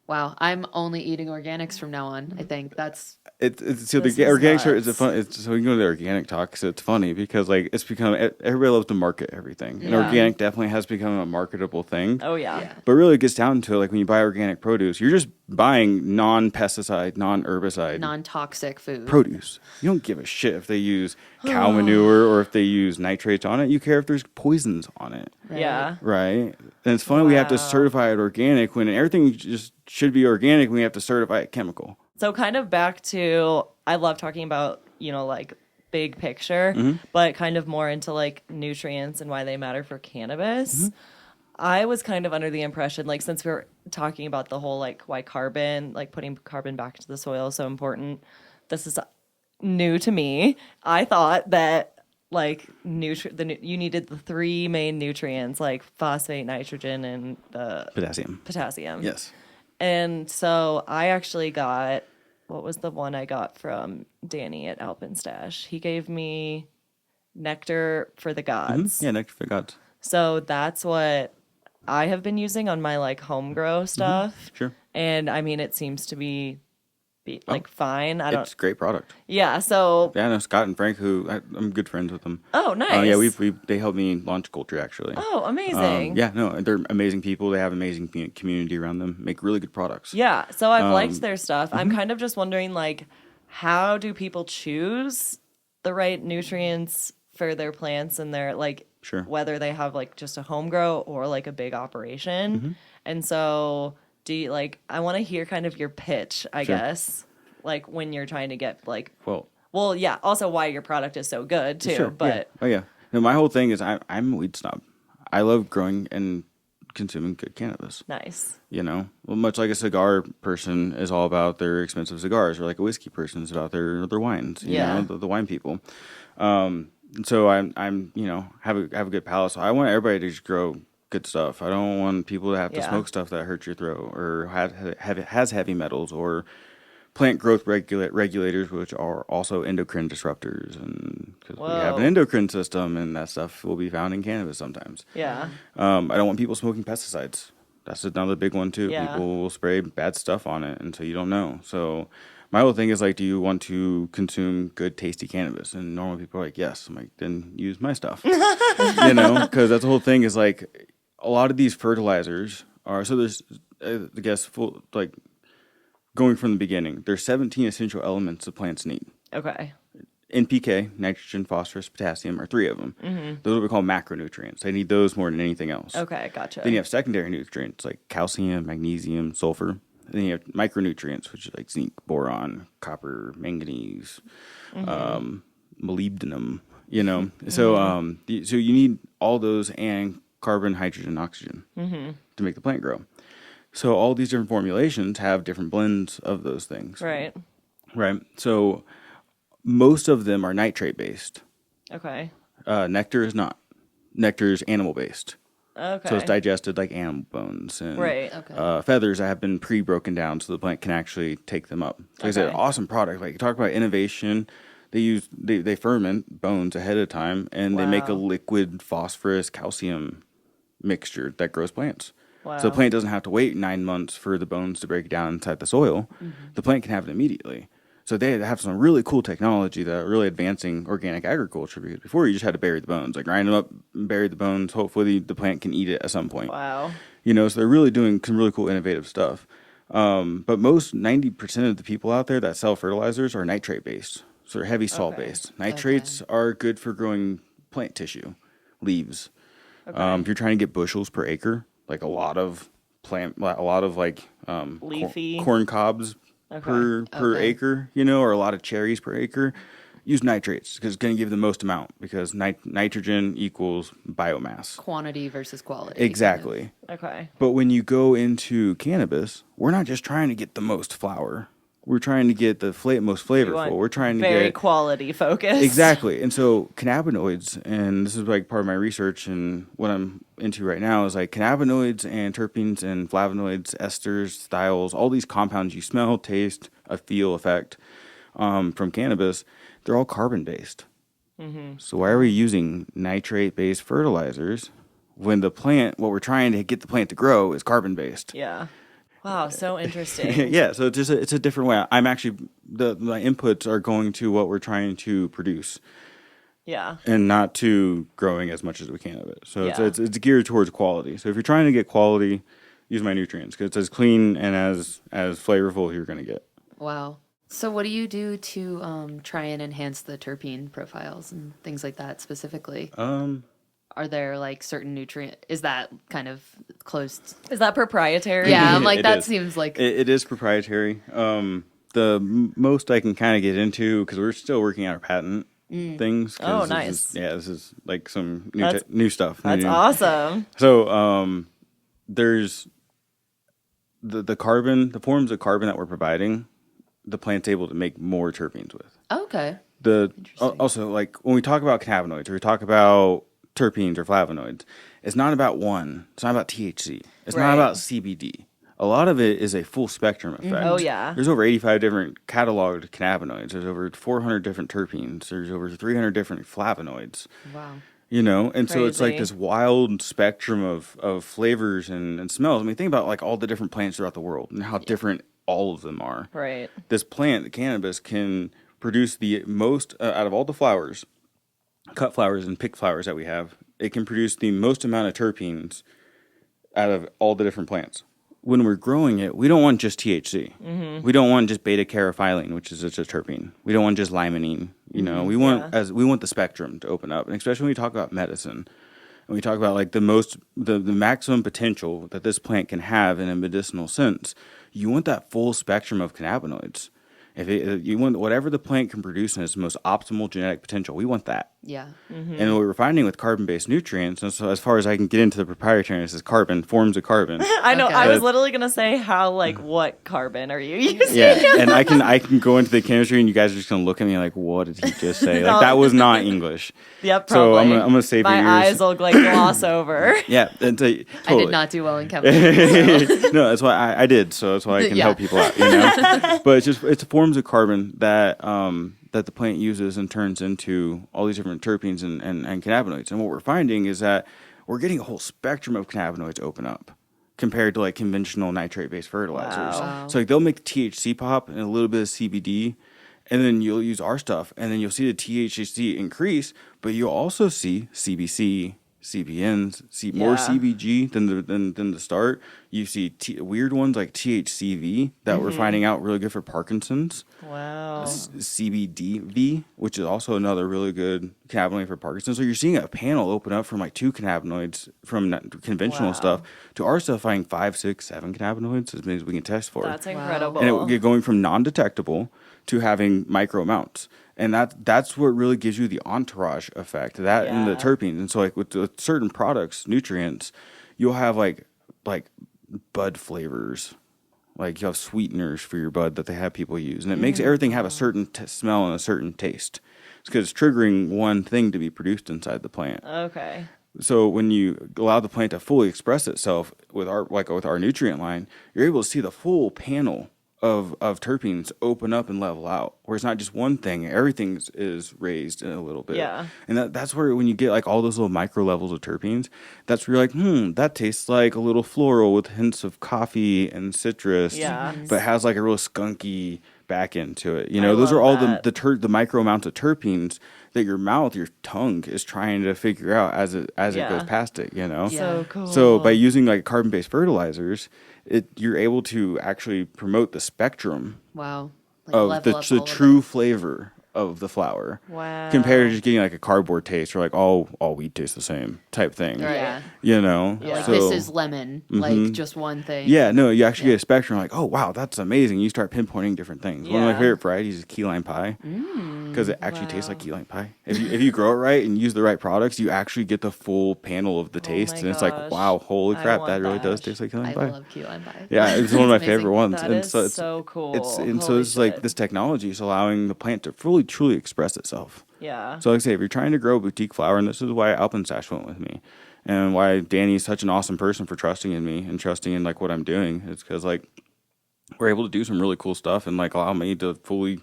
Wow! I'm only eating organics from now on. I think that's.
So the organics so we can go to the organic talk. So it's funny because like it's become, everybody loves to market everything, and organic definitely has become a marketable thing.
Oh yeah.
But really, it gets down to like when you buy organic produce, you're just buying non-pesticide, non-herbicide,
non-toxic food
produce. You don't give a shit if they use cow manure or if they use nitrates on it. You care if there's poisons on it.
Right?
Yeah.
Right. And it's funny we have to certify it organic when everything just should be organic. We have to certify it chemical.
So kind of back to, I love talking about, like big picture, but kind of more into like nutrients and why they matter for cannabis. I was kind of under the impression, like, since we're talking about the whole, like, why carbon, like putting carbon back into the soil is so important. This is new to me. I thought that like you needed the 3 main nutrients, like phosphate, nitrogen, and potassium.
Yes.
And so I actually got, what was the one I got from Danny at Alpenstash? He gave me Nectar for the Gods.
Yeah, Nectar for the Gods.
So that's what I have been using on my like home grow stuff.
Sure. And
I mean, it seems to be like fine.
It's a great product.
Yeah. So
yeah, I know Scott and Frank, who I'm good friends with them.
Oh, nice.
Yeah, they helped me launch Culture actually.
Oh, amazing.
Yeah, no, they're amazing people. They have amazing community around them. Make really good products.
Yeah. So I've liked their stuff. I'm kind of just wondering, like, how do people choose the right nutrients for their plants and their like, whether they have like just a home grow or like a big operation. And so do you I want to hear kind of your pitch, I guess, like when you're trying to get like, well, yeah, also why your product is so good too. But
no, my whole thing is I'm a weed snob. I love growing and consuming good cannabis.
Nice.
You know, well, much like a cigar person is all about their expensive cigars, or like a whiskey person is about their wines. You know, the wine people. So I'm you know have a good palate. So I want everybody to just grow good stuff. I don't want people to have to smoke stuff that hurts your throat or has heavy metals or plant growth regulators, which are also endocrine disruptors, and because we have an endocrine system, and that stuff will be found in cannabis sometimes.
Yeah.
I don't want people smoking pesticides. That's another big one too.
Yeah.
People will spray bad stuff on it, and so you don't know. So my whole thing is like, do you want to consume good, tasty cannabis? And normally people are like, yes. I'm like, then use my stuff. You know, because that's the whole thing is like a lot of these fertilizers are, so there's, I guess, going from the beginning, there's 17 essential elements the plants need.
Okay.
NPK, nitrogen, phosphorus, potassium are 3 of them. Mm-hmm. Those are what we call macronutrients. They need those more than anything else.
Okay, gotcha.
Then you have secondary nutrients like calcium, magnesium, sulfur. Then you have micronutrients, which is like zinc, boron, copper, manganese, molybdenum, you know. Mm-hmm. So you need all those and carbon, hydrogen, oxygen to make the plant grow. So all these different formulations have different blends of those things.
Right.
Right. So most of them are nitrate based.
Okay.
Nectar is not. Nectar is animal based.
Okay.
So it's digested like animal bones. And,
right.
Okay.
Feathers that have been pre-broken down so the plant can actually take them up. So it's an awesome product. Like you talk about innovation. They ferment bones ahead of time and they make a liquid phosphorus calcium mixture that grows plants.
Wow.
So the plant doesn't have to wait 9 months for the bones to break down inside the soil. Mm-hmm. The plant can have it immediately. So they have some really cool technology that are really advancing organic agriculture, because before you just had to bury the bones, like grind them up and bury the bones. Hopefully the plant can eat it at some point.
Wow.
You know, so they're really doing some really cool innovative stuff. But most 90% of the people out there that sell fertilizers are nitrate based. So they're heavy salt based. Nitrates are good for growing plant tissue, leaves. If you're trying to get bushels per acre, like a lot of
leafy
corn cobs per acre, you know, or a lot of cherries per acre, use nitrates because it's going to give the most amount, because nitrogen equals biomass.
Quantity versus quality.
Exactly.
Kind of. Okay.
But when you go into cannabis, we're not just trying to get the most flower. We're trying to get the most flavorful. We're trying to
very
get
quality focused.
Exactly. And so cannabinoids, and this is like part of my research and what I'm into right now, is like cannabinoids and terpenes and flavonoids, esters, thiols, all these compounds you smell, taste, feel, effect from cannabis, they're all carbon based. Mm-hmm. So why are we using nitrate based fertilizers when the plant, what we're trying to get the plant to grow, is carbon based?
Yeah. Wow, so interesting.
Yeah, so it's a different way. I'm actually my inputs are going to what we're trying to produce.
Yeah. And
not to growing as much as we can of it. So it's geared towards quality. So if you're trying to get quality, use my nutrients, because it's as clean and as flavorful as you're going to get.
Wow. So what do you do to try and enhance the terpene profiles and things like that specifically? Are there like certain nutrient? Is that kind of closed?
Is that proprietary?
Yeah, I'm like, that seems like
it is proprietary. The most I can kind of get into, because we're still working on our patent things.
Oh, nice.
This is like some new stuff.
That's awesome.
So there's the carbon, the forms of carbon that we're providing, the plant's able to make more terpenes with.
Okay.
Also, like when we talk about cannabinoids, or we talk about terpenes or flavonoids, it's not about one. It's not about THC. It's not about CBD. A lot of it is a full spectrum effect.
Oh, yeah.
There's over 85 different cataloged cannabinoids. There's over 400 different terpenes. There's over 300 different flavonoids.
Wow.
You know, and
Crazy.
so it's like this wild spectrum of flavors and smells. I mean, think about like all the different plants throughout the world and how different all of them are.
Right.
This plant, the cannabis, can produce the most out of all the flowers, cut flowers and picked flowers that we have. It can produce the most amount of terpenes out of all the different plants. When we're growing it, we don't want just THC. Mm-hmm. We don't want just beta-caryophyllene, which is just a terpene. We don't want just limonene. You know, we want the spectrum to open up, and especially when we talk about medicine, and we talk about like the maximum potential that this plant can have in a medicinal sense. You want that full spectrum of cannabinoids, You want whatever the plant can produce in its most optimal genetic potential. We want that.
Yeah.
And what we're finding with carbon-based nutrients, and so as far as I can get into the proprietariness, is carbon, forms of carbon.
I know.
Okay.
I was literally gonna say how, like, what carbon are you using?
Yeah, and I can go into the chemistry, and you guys are just gonna look at me like, what did he just say? Like that was not English.
Yep,
So
probably.
I'm gonna save
my
your ears.
eyes will like gloss over.
Yeah, totally.
I did not do well in chemistry. So.
No, that's why I did. So that's why I can help people out. You know, but it's forms of carbon that that the plant uses and turns into all these different terpenes and cannabinoids. And what we're finding is that we're getting a whole spectrum of cannabinoids open up compared to like conventional nitrate-based fertilizers.
Wow.
So like they'll make THC pop and a little bit of CBD, and then you'll use our stuff, and then you'll see the THC increase, but you'll also see CBC, CBNs, more CBG than the start. You see weird ones like THCV that we're finding out really good for Parkinson's.
Wow.
CBDV, which is also another really good cannabinoid for Parkinson's. So you're seeing a panel open up from like 2 cannabinoids from conventional stuff to our stuff finding 5, 6, 7 cannabinoids as many as we can test for.
That's incredible.
And it will get going from non-detectable to having micro amounts. And that's what really gives you the entourage effect, that and the terpenes. And so like with certain products, nutrients, you'll have like bud flavors. Like you have sweeteners for your bud that they have people use. And it makes everything have a certain smell and a certain taste. It's because it's triggering one thing to be produced inside the plant.
Okay.
So when you allow the plant to fully express itself with our nutrient line, you're able to see the full panel of terpenes open up and level out, where it's not just one thing, everything is raised in a little bit.
Yeah.
And that's where when you get like all those little micro levels of terpenes, that's where you're like, that tastes like a little floral with hints of coffee and citrus, but has like a real skunky back end to it. You know, those are all the micro amounts of terpenes that your tongue is trying to figure out as it goes past it, you know?
So cool.
So by using like carbon-based fertilizers, you're able to actually promote the spectrum
Wow. Like
of the true flavor of the flower.
Wow.
Compared to just getting like a cardboard taste or like all weed tastes the same type thing.
Right. Yeah.
You know?
Yeah. Like this is lemon. Like just one thing.
Yeah, no, you actually get a spectrum like, oh wow, that's amazing. You start pinpointing different things. One of my favorite varieties is key lime pie. Because it actually tastes like key lime pie. If you grow it right and use the right products, you actually get the full panel of the taste. And it's like, wow, holy crap, that really does taste like key lime pie.
I love key lime pie.
Yeah, it's one of my favorite ones.
That is so cool.
So it's like this technology is allowing the plant to fully, truly express itself.
Yeah.
So like I say, if you're trying to grow a boutique flower, and this is why Alpenstash went with me, and why Danny's such an awesome person for trusting in me and trusting in like what I'm doing, is because like we're able to do some really cool stuff and like allow me to fully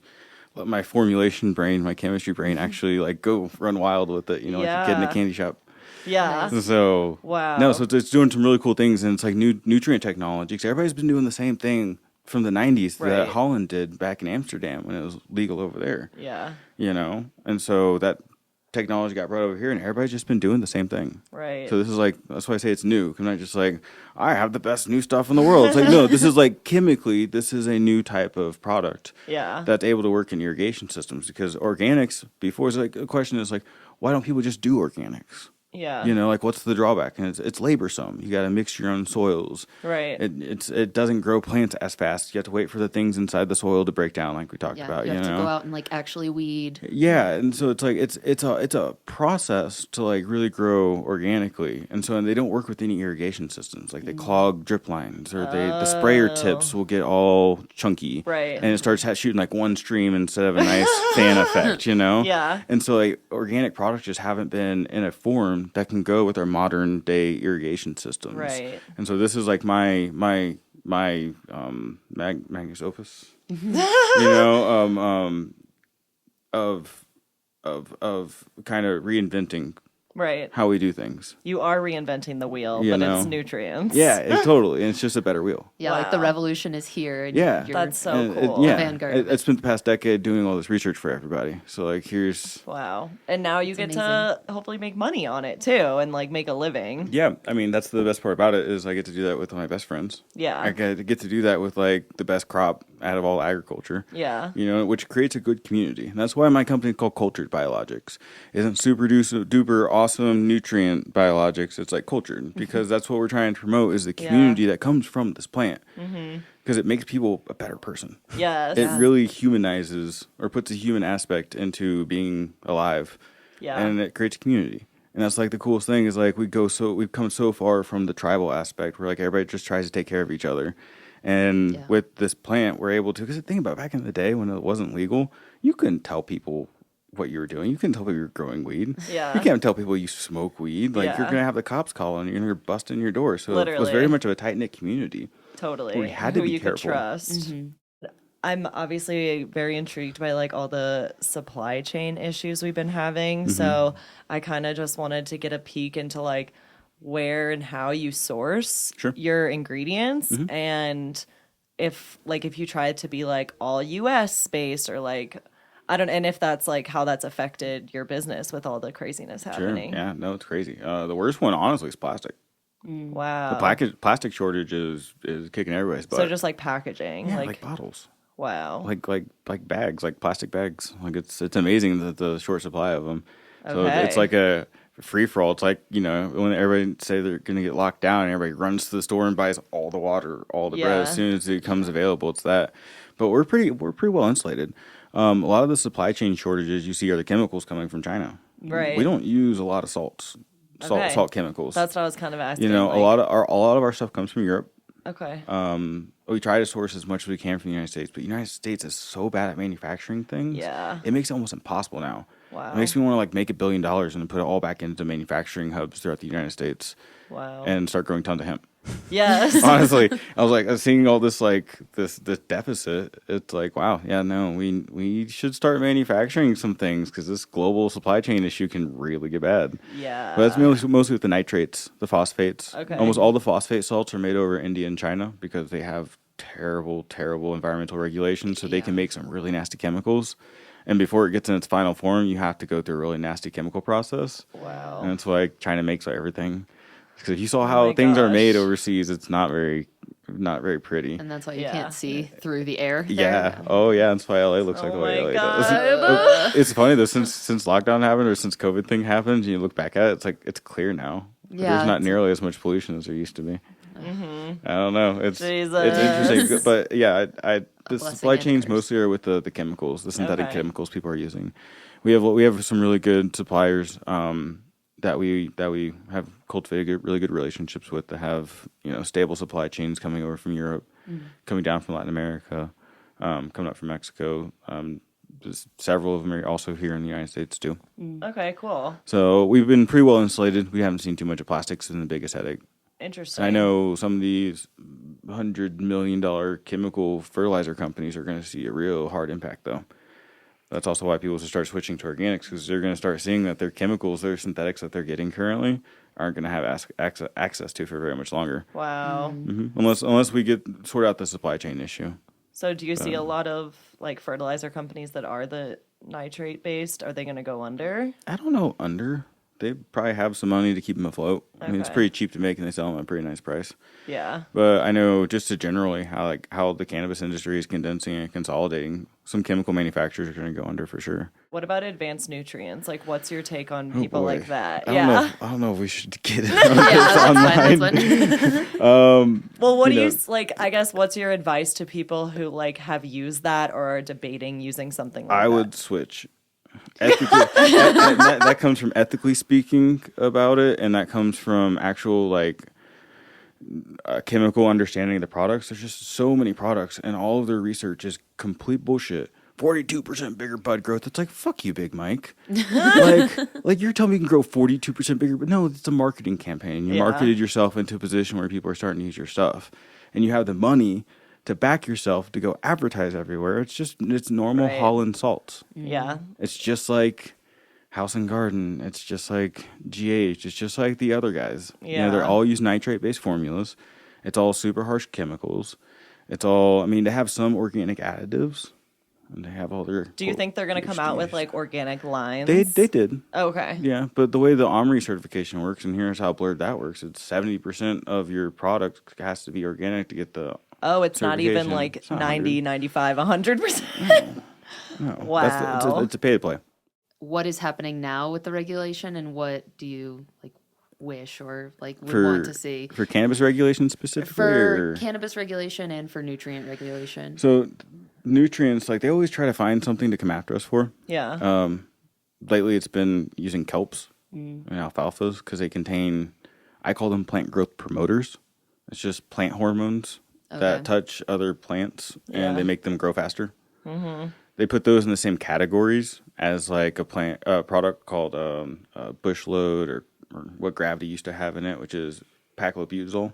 let my formulation brain, my chemistry brain actually like go run wild with it, you know, like a kid in a candy shop.
Yeah.
So so it's doing some really cool things, and it's like new nutrient technology, because everybody's been doing the same thing from the 90s that Holland did back in Amsterdam when it was legal over there.
Yeah.
You know? And so that technology got brought over here, and everybody's just been doing the same thing.
Right.
So this is like, that's why I say it's new. I'm not just like, I have the best new stuff in the world. It's like, no, this is like chemically, this is a new type of product.
Yeah.
That's able to work in irrigation systems, because organics, before, it's like, the question is like, why don't people just do organics?
Yeah.
You know, like what's the drawback? And it's laborsome. You got to mix your own soils.
Right.
It doesn't grow plants as fast. You have to wait for the things inside the soil to break down, like we talked about.
You have
know?
to go out and like actually weed.
Yeah, and so it's like it's a process to like really grow organically, and so they don't work with any irrigation systems. Like they clog drip lines, or the sprayer tips will get all chunky,
right?
And it starts shooting like one stream instead of a nice fan effect, you know?
Yeah.
And so like organic products just haven't been in a form that can go with our modern day irrigation systems,
right?
And so this is like my magnus opus, you know, of kind of reinventing how we do things.
You are reinventing the wheel, but it's nutrients.
Yeah, totally. And it's just a better wheel.
Yeah, like the revolution is here. And
that's so cool.
The vanguard.
I spent the past decade doing all this research for everybody. So like here's
and now you get to hopefully make money on it too, and like make a living.
Yeah, I mean that's the best part about it, is I get to do that with my best friends.
Yeah,
I get to do that with like the best crop out of all agriculture.
Yeah.
You know, which creates a good community. And that's why my company is called Cultured Biologix. Isn't super duper awesome nutrient biologics. It's like cultured because that's what we're trying to promote is the community that comes from this plant. Because it makes people a better person.
Yes.
It really humanizes or puts a human aspect into being alive.
Yeah.
And it creates a community. And that's like the coolest thing is like we've come so far from the tribal aspect where like everybody just tries to take care of each other. And with this plant, we're able to, because think about back in the day when it wasn't legal, you couldn't tell people what you were doing. You couldn't tell people you were growing weed.
Yeah.
You can't tell people you smoke weed. Like you're going to have the cops call and you're going to bust in your door. So
Literally.
it was very much of a tight-knit community.
Totally.
We had to
Who
be
you
careful.
could trust. I'm obviously very intrigued by like all the supply chain issues we've been having. So I kind of just wanted to get a peek into like where and how you source your ingredients and if you try to be like all US based or like I don't and if that's like how that's affected your business with all the craziness happening.
Yeah, no, it's crazy. The worst one honestly is plastic.
Wow.
The plastic shortage is kicking everybody's butt.
So just like packaging.
Yeah, like bottles.
Wow.
Like bags, like plastic bags. Like it's amazing that the short supply of them. So
Okay.
it's like a free for all. It's like, you know, when everybody say they're going to get locked down and everybody runs to the store and buys all the water, all the bread as soon as it comes available. It's that. But we're pretty well insulated. A lot of the supply chain shortages you see are the chemicals coming from China.
Right.
We don't use a lot of salt chemicals.
That's what I was kind of asking.
You know,
like,
a lot of our stuff comes from Europe.
Okay.
We try to source as much as we can from the United States, but the United States is so bad at manufacturing things.
Yeah.
It makes it almost impossible now.
Wow.
It makes me want to like make $1 billion and put it all back into manufacturing hubs throughout the United States.
Wow.
And start growing tons of hemp.
Yes.
Honestly, I was seeing all this like this deficit. It's like, wow, yeah, no, we should start manufacturing some things because this global supply chain issue can really get bad.
Yeah.
But that's mostly with the nitrates, the phosphates.
Okay.
Almost all the phosphate salts are made over India and China because they have terrible environmental regulations, so they can make some really nasty chemicals. And before it gets in its final form, you have to go through a really nasty chemical process.
Wow.
And that's why China makes everything. Because if you saw how things are made overseas, it's not very pretty.
And that's why you can't see through the air.
Yeah.
There.
Oh, yeah. That's why LA looks like the way LA does.
God.
It's funny though, since lockdown happened or since COVID thing happened, and you look back at it, it's like it's clear now.
Yeah,
There's not nearly as much pollution as there used to be. I don't know. It's
Jesus.
interesting, but yeah, the supply
and
chains
curse.
mostly are with the chemicals, the synthetic chemicals people are using. We have some really good suppliers that we have cultivated really good relationships with that have stable supply chains coming over from Europe, coming down from Latin America, coming up from Mexico. Several of them are also here in the United States too.
Okay, cool.
So we've been pretty well insulated. We haven't seen too much of plastics in the biggest headache.
Interesting.
I know some of these $100 million chemical fertilizer companies are going to see a real hard impact, though. That's also why people should start switching to organics, because they're going to start seeing that their chemicals, their synthetics that they're getting currently, aren't going to have access to for very much longer.
Wow.
Unless we sort out the supply chain issue.
So do you see a lot of like fertilizer companies that are the nitrate based? Are they going to go under?
I don't know under. They probably have some money to keep them afloat. I mean, it's pretty cheap to make, and they sell them at a pretty nice price.
Yeah.
But I know just to generally how the cannabis industry is condensing and consolidating, some chemical manufacturers are going to go under for sure.
What about advanced nutrients? Like, what's your take on people like that?
I don't know if we should get it
That's fine.
Well, what do you like? I guess what's your advice to people who like have used that or are debating using something like that?
I would switch. Ethically, that comes from ethically speaking about it, and that comes from actual chemical understanding of the products. There's just so many products, and all of their research is complete bullshit. 42% bigger bud growth. It's like, fuck you, Big Mike. like you're telling me you can grow 42% bigger, but no, it's a marketing campaign. You marketed yourself into a position where people are starting to use your stuff, and you have the money to back yourself to go advertise everywhere. It's normal Holland salts.
Yeah.
It's just like House and Garden. It's just like GH. It's just like the other guys.
Yeah.
They're all use nitrate-based formulas. It's all super harsh chemicals. It's all, they have some organic additives. And they have all their...
Do you think they're going to come out with like organic lines?
They did.
Okay.
Yeah, but the way the OMRI certification works, and here's how blurred that works, it's 70% of your product has to be organic to get the
Oh, it's not even
certification.
like
It's not
90,
100.
95, 100%.
No,
Wow.
it's a pay to play.
What is happening now with the regulation, and what do you like wish or like would
For
want to see
for cannabis regulation specifically,
for
or
cannabis regulation and for nutrient regulation?
so nutrients, like they always try to find something to come after us for.
Yeah.
Lately, it's been using kelps and alfalfas because they contain, I call them plant growth promoters. It's just plant hormones
Okay.
that touch other plants
Yeah.
and they make them grow faster. They put those in the same categories as like a plant product called bush load or what gravity used to have in it, which is paclobutazol.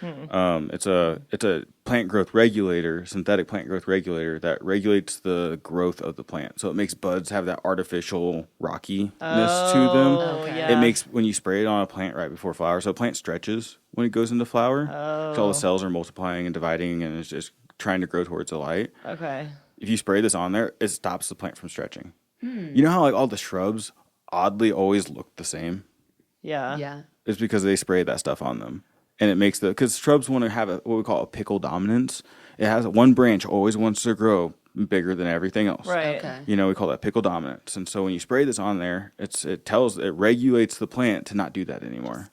It's a plant growth regulator, synthetic plant growth regulator that regulates the growth of the plant. So it makes buds have that artificial rockiness to them.
Okay.
Yeah.
It makes when you spray it on a plant right before flower. So a plant stretches when it goes into flower. So all the cells are multiplying and dividing and it's just trying to grow towards the light.
Okay.
If you spray this on there, it stops the plant from stretching. You know how like all the shrubs oddly always look the same?
Yeah.
Yeah.
It's because they spray that stuff on them. And it makes because shrubs want to have what we call a pickle dominance. It has one branch always wants to grow bigger than everything else.
Right.
Okay.
You know, we call that pickle dominance. And so when you spray this on there, it regulates the plant to not do that anymore.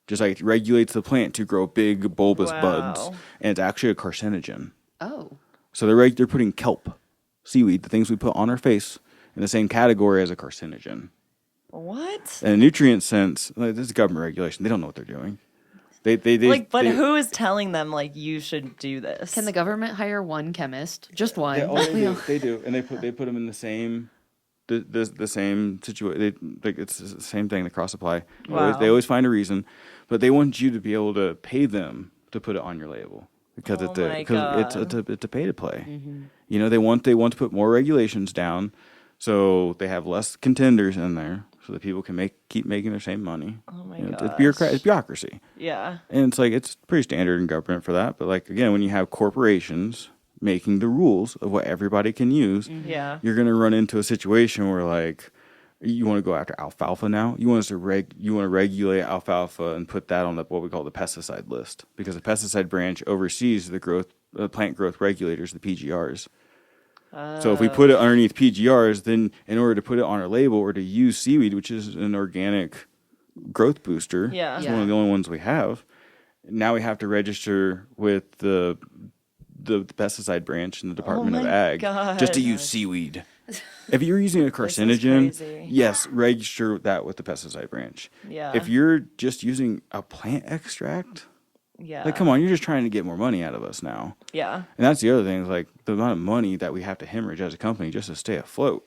Just like it regulates the plant to grow big bulbous buds.
Wow.
And it's actually a carcinogen.
Oh.
So they're putting kelp, seaweed, the things we put on our face, in the same category as a carcinogen.
What?
In a nutrient sense, like, this is government regulation. They don't know what they're doing. They
Who is telling them like you should do this?
Can the government hire one chemist? Just one.
They do, and they put them in the same the same situation. Like it's the same thing. The cross apply.
Wow.
They always find a reason, but they want you to be able to pay them to put it on your label because
Oh my
it's a pay to play. You know, they want to put more regulations down, so they have less contenders in there, so that people can keep making their same money.
Oh my
You know,
gosh.
it's bureaucracy.
Yeah.
And it's like it's pretty standard in government for that. But like again, when you have corporations making the rules of what everybody can use,
Yeah.
you're gonna run into a situation where like you want to go after alfalfa now. You want to regulate alfalfa and put that on what we call the pesticide list because the pesticide branch oversees the plant growth regulators, the PGRs. So if we put it underneath PGRs, then in order to put it on our label or to use seaweed, which is an organic growth booster,
Yeah.
it's one of the only ones we have. Now we have to register with the pesticide branch in the Department of
my
Ag just to
God.
use seaweed. If you're using a
is
carcinogen,
crazy.
yes, register that with the pesticide branch.
Yeah.
If you're just using a plant extract,
Yeah.
like come on, you're just trying to get more money out of us now.
Yeah.
And that's the other thing, is like the amount of money that we have to hemorrhage as a company just to stay afloat.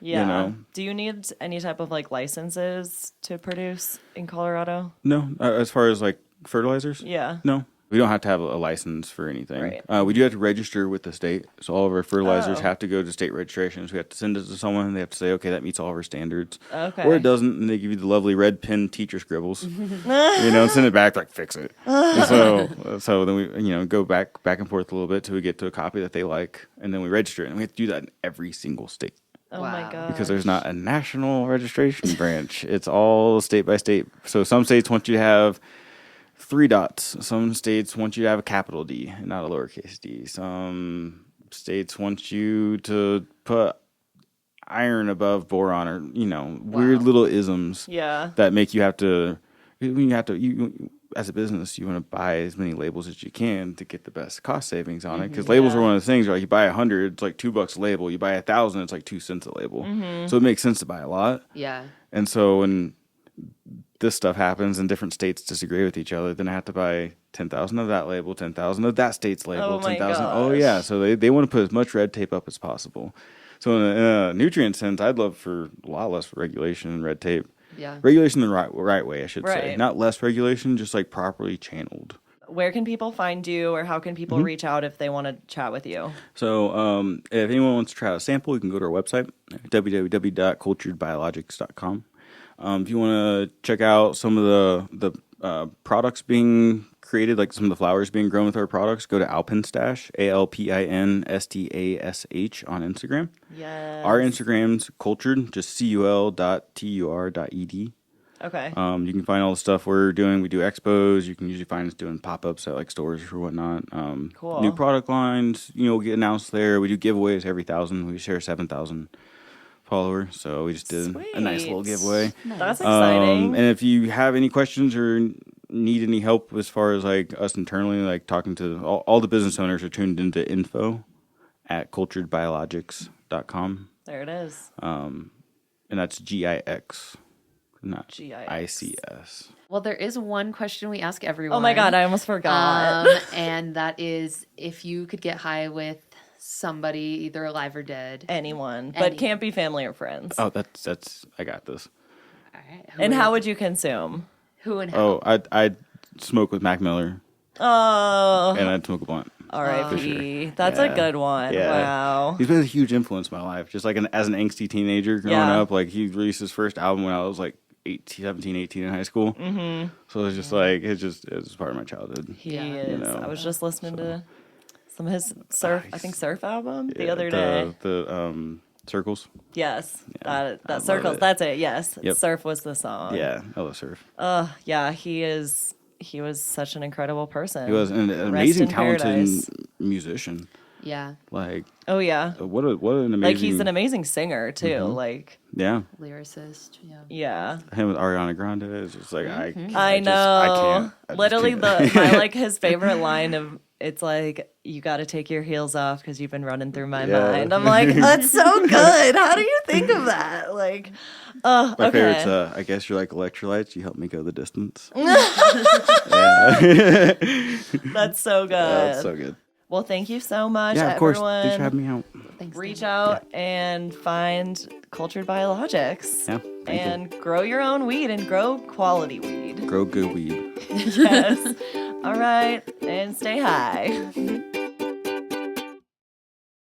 Yeah.
know?
Do you need any type of like licenses to produce in Colorado?
No, as far as like fertilizers,
Yeah.
no. We don't have to have a license for anything.
Right.
We do have to register with the state. So all of our fertilizers
Oh.
have to go to state registrations. We have to send it to someone. And they have to say, okay, that meets all of our standards.
Okay.
Or it doesn't, and they give you the lovely red pen teacher scribbles. Send it back, like fix it. And so then we, go back and forth a little bit till we get to a copy that they like, and then we register it. And we have to do that in every single state.
Oh my
Wow.
god.
Because there's not a national registration branch. It's all state by state. So some states want you to have 3 dots. Some states want you to have a capital D and not a lowercase d. Some states want you to put iron above boron or, weird little isms
Yeah.
that make you have to, you as a business, you want to buy as many labels as you can to get the best cost savings on it. Because labels are one of the things, like you buy 100, it's like $2 a label. You buy 1,000, it's like 2 cents a label. So it makes sense to buy a lot.
Yeah.
And so when this stuff happens and different states disagree with each other, then I have to buy 10,000 of that label, 10,000 of that state's label,
Oh my
10,000.
gosh.
Oh yeah. So they want to put as much red tape up as possible. So in a nutrient sense, I'd love for a lot less regulation and red tape.
Yeah.
Regulation the right way, I should say.
Right.
Not less regulation, just like properly channeled.
Where can people find you, or how can people reach out if they want to chat with you?
So if anyone wants to try out a sample, you can go to our website, www.culturedbiologix.com. If you want to check out some of the products being created, like some of the flowers being grown with our products, go to Alpinstash, ALPINSTASH on Instagram.
Yes.
Our Instagram's cultured, just cul.tur.ed.
Okay.
You can find all the stuff we're doing. We do expos. You can usually find us doing pop-ups at like stores or whatnot.
Cool.
New product lines, get announced there. We do giveaways every 1,000. We share 7,000 followers. So we just did a nice little giveaway.
That's exciting.
And if you have any questions or need any help as far as like us internally, like talking to all the business owners are tuned into info@culturedbiologix.com.
There it is.
And that's GIX, not
GIX.
ICS.
Well, there is one question we ask everyone.
Oh my God, I almost forgot.
And that is if you could get high with somebody, either alive or dead.
Anyone, but can't be family or friends.
Oh, that's I got this.
All right.
And how would you consume?
Who and how?
Oh, I'd smoke with Mac Miller.
Oh.
And I'd smoke a blunt.
R.I.P. That's a good one.
Yeah.
Wow.
He's been a huge influence in my life. Just like as an angsty teenager growing up, like he released his first album when I was like 17, 18 in high school. Mm-hmm. So it was just like, it was part of my childhood.
He is. I was just listening to some of his surf album the other day.
The Circles.
Yes.
Yeah,
that Circles. That's it. Yes.
Yep.
Surf was the song.
Yeah, I love surf.
Yeah, he was such an incredible person.
He was an amazing, talented musician.
Yeah.
Like,
oh yeah.
What an amazing.
Like he's an amazing singer too.
Mm-hmm.
Like,
yeah.
Lyricist. Yeah.
Yeah.
Him with Ariana Grande is just like
I know. Literally my his favorite line of it's like, you got to take your heels off because you've been running through my mind. I'm like, that's so good. How do you think of that? Like,
my
okay.
favorite's, I guess you're like electrolytes. You help me go the distance.
That's so good.
That's so good.
Well, thank you so much,
Yeah, of course.
everyone.
Thanks for having me out.
Thanks.
Reach out and find Cultured Biologix.
Yeah.
And grow your own weed and grow quality weed.
Grow good weed.
Yes. All right. And stay high.